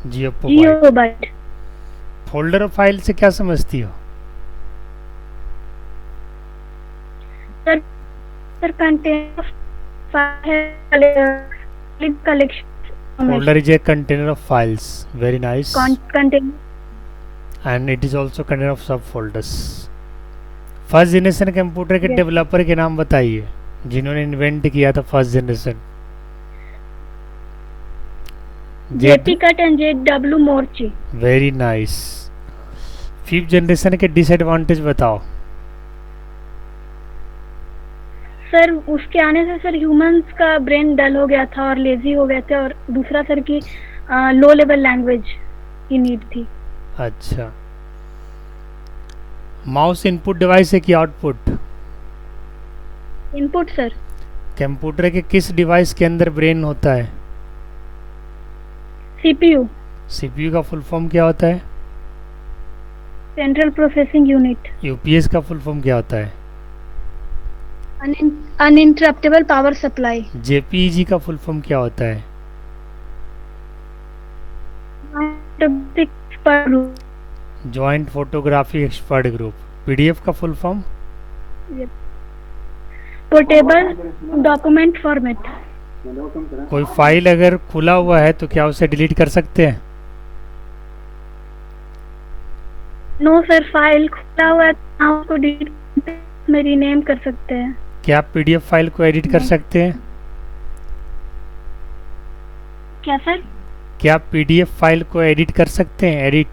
जीओबाइट। फोल्डर और फाइल से क्या समझती हो? Sir container collection. Folder is a container of files. Very nice. Container And it is also container of subfolders. First generation computer के Yes. डेवलपर के नाम बताइए, जिन्होंने इन्वेंट किया था first generation. JP Cut and JW Morchi. Very nice. 5th generation के disadvantage बताओ। Sir उसके आने से सर ह्यूमंस का ब्रेन डल हो गया था और लेजी हो गए थे, और दूसरा सर की लो लेवल लैंग्वेज की नीड थी। अच्छा, माउस इनपुट डिवाइस है कि आउटपुट? Input sir. कंप्यूटर के किस डिवाइस के अंदर ब्रेन होता है? CPU, सीपीयू का फुल फॉर्म क्या होता है? Central processing unit. यूपीएस का फुल फॉर्म क्या होता है? Uninterruptible power supply. जेपीईजी का फुल फॉर्म क्या होता है? Joint photography expert group. PDF का full form? Portable document format. कोई फाइल अगर खुला हुआ है तो क्या उसे डिलीट कर सकते हैं? नो सर, फाइल खुला हुआ है तो आप उसको डिलीट में रीनेम कर सकते हैं। क्या आप पीडीएफ फाइल को एडिट कर सकते हैं? क्या सर? क्या आप पीडीएफ फाइल को एडिट कर सकते हैं? एडिट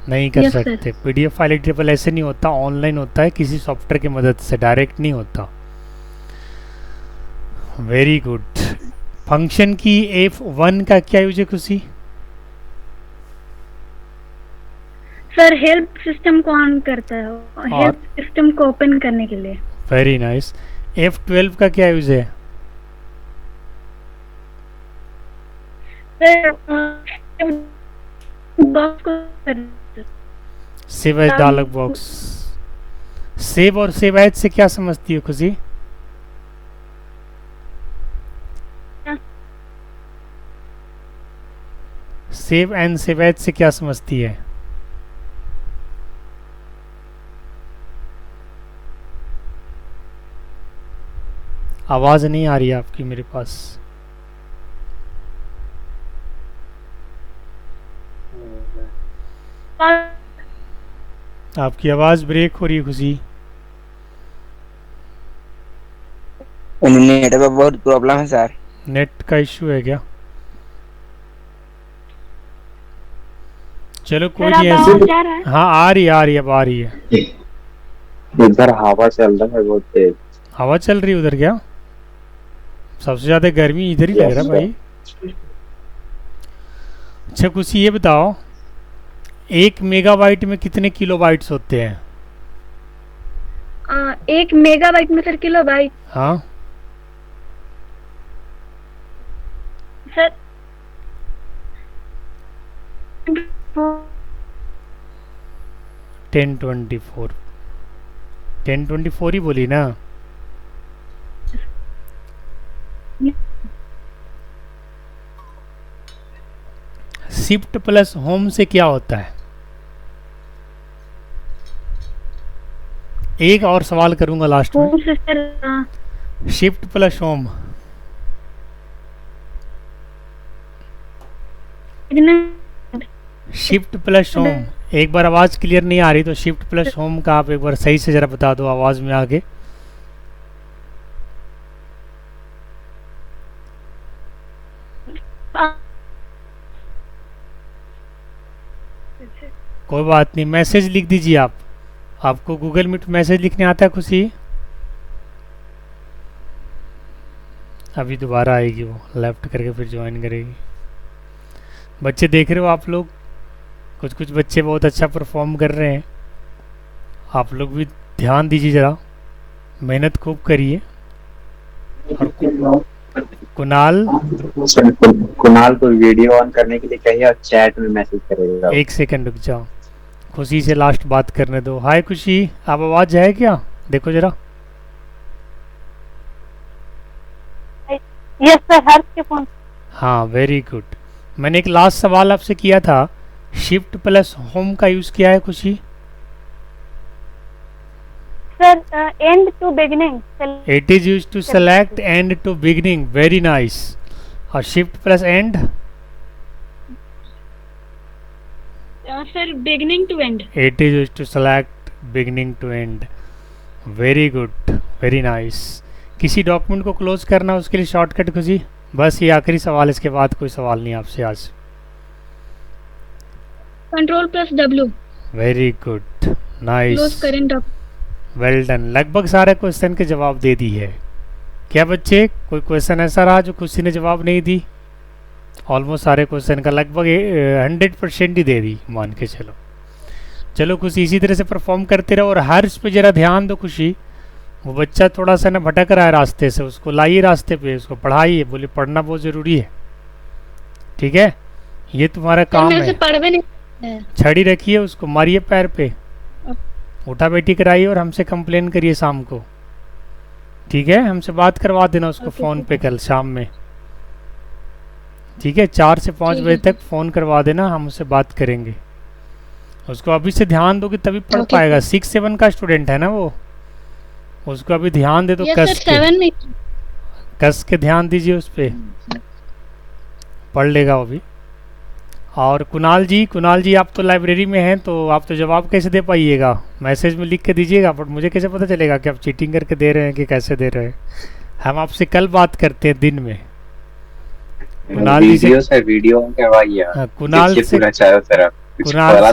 नहीं कर Yes, sir. सकते। पीडीएफ फाइल एडिटेबल ऐसे नहीं होता, ऑनलाइन होता है किसी सॉफ्टवेयर की मदद से, डायरेक्ट नहीं होता। Very good. फंक्शन की F1 का क्या यूज है खुशी? सर हेल्प सिस्टम को ऑन करता है, हेल्प सिस्टम को ओपन करने के लिए। Very nice. F12 का क्या यूज है? सर बॉक्स को save as dialog box. Save और सेव एज से क्या समझती हो खुशी? सेव एंड सेव एज से क्या समझती है? आवाज नहीं आ रही है आपकी मेरे पास। आपकी आवाज ब्रेक हो रही है खुशी। नेट पे बहुत प्रॉब्लम है सर। नेट का इश्यू है क्या? चलो कोई सर नहीं, आप ऐसे आवाज जा रहा है? हाँ आ रही है, अब आ रही है। इधर हवा चल रहा है बहुत तेज। हवा चल रही है उधर क्या? सबसे ज्यादा गर्मी इधर ही लग रहा है भाई। अच्छा कुछ ये बताओ, 1 मेगाबाइट में कितने किलोबाइट्स होते हैं? 1 मेगाबाइट में सर किलोबाइट। हाँ सर 1024 1024 ही बोली ना? शिफ्ट प्लस होम से क्या होता है? एक और सवाल करूंगा लास्ट में। होम से sir shift plus home. Shift plus home. एक बार आवाज क्लियर नहीं आ रही तो शिफ्ट प्लस होम का आप एक बार सही से जरा बता दो आवाज में आगे। कोई बात नहीं, मैसेज लिख दीजिए आप। आपको गूगल मीट मैसेज लिखने आता है खुशी? अभी दोबारा आएगी वो, लेफ्ट करके फिर ज्वाइन करेगी। बच्चे देख रहे हो आप लोग, कुछ कुछ बच्चे बहुत अच्छा परफॉर्म कर रहे हैं। आप लोग भी ध्यान दीजिए जरा, मेहनत खूब करिए। और कुणाल को वीडियो ऑन करने के लिए कहिए और चैट में मैसेज करेगा। 1 सेकंड रुक जाओ, खुशी से लास्ट बात करने दो। हाय खुशी, आप आवाज है क्या? देखो जरा। यस सर, हर के फोन। हाँ वेरी गुड। मैंने एक लास्ट सवाल आपसे किया था, शिफ्ट प्लस होम का यूज किया है खुशी? Sir end to beginning. It is use to select end to beginning. Very nice. और shift plus end? Sir beginning to end. It is use to select beginning to end. Very good, very nice. किसी document को close करना उसके लिए shortcut खुशी बस ये आखिरी सवाल, इसके बाद कोई सवाल नहीं आपसे आज। Control plus W very good, close nice, current well done. लगभग सारे क्वेश्चन के जवाब दे दी है। क्या बच्चे कोई क्वेश्चन ऐसा रहा जो किसी ने जवाब नहीं दी? ऑलमोस्ट सारे क्वेश्चन का लगभग 100% ही दे दी मान के चलो। चलो खुशी इसी तरह से परफॉर्म करते रहो, और हर्ष पे जरा ध्यान दो। खुशी वो बच्चा थोड़ा सा ना भटक रहा है रास्ते से, उसको लाइए रास्ते पे, उसको पढ़ाइए, बोले पढ़ना बहुत ज़रूरी है, ठीक है? ये तुम्हारा काम है। पढ़ भी नहीं छड़ी रखिए, उसको मारिए पैर पे, उठा बैठी कराइए और हमसे कंप्लेन करिए शाम को, ठीक है? हमसे बात करवा देना उसको फ़ोन पे कल शाम में, ठीक है? 4 से 5 बजे तक फ़ोन करवा देना, हम उससे बात करेंगे। उसको अभी से ध्यान दोगे तभी पढ़ पाएगा। 6-7 का स्टूडेंट है ना वो, उसको अभी ध्यान दे दो, कस के ध्यान दीजिए उस पर, पढ़ लेगा वो भी। और कुणाल जी आप तो लाइब्रेरी में हैं, तो आप तो जवाब कैसे दे पाइएगा? मैसेज में लिख के दीजिएगा, बट मुझे कैसे पता चलेगा कि आप चीटिंग करके दे रहे हैं कि कैसे दे रहे हैं? हम आपसे कल बात करते हैं दिन में। कुणाल जी से वीडियो करवाइए, कुणाल से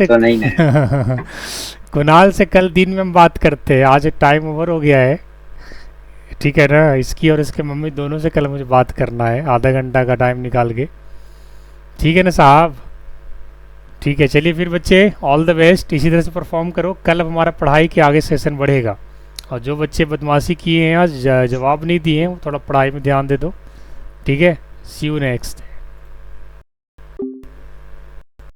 तो नहीं है। कुणाल से कल दिन में हम बात करते हैं, आज टाइम ओवर हो गया है, ठीक है ना? इसकी और इसके मम्मी दोनों से कल मुझे बात करना है, आधा घंटा का टाइम निकाल के, ठीक है ना साहब? ठीक है, चलिए फिर बच्चे, ऑल द बेस्ट। इसी तरह से परफॉर्म करो, कल अब हमारा पढ़ाई के आगे सेशन बढ़ेगा। और जो बच्चे बदमाशी किए हैं आज, जवाब नहीं दिए हैं, वो थोड़ा पढ़ाई में ध्यान दे दो, ठीक है? सी यू नेक्स्ट।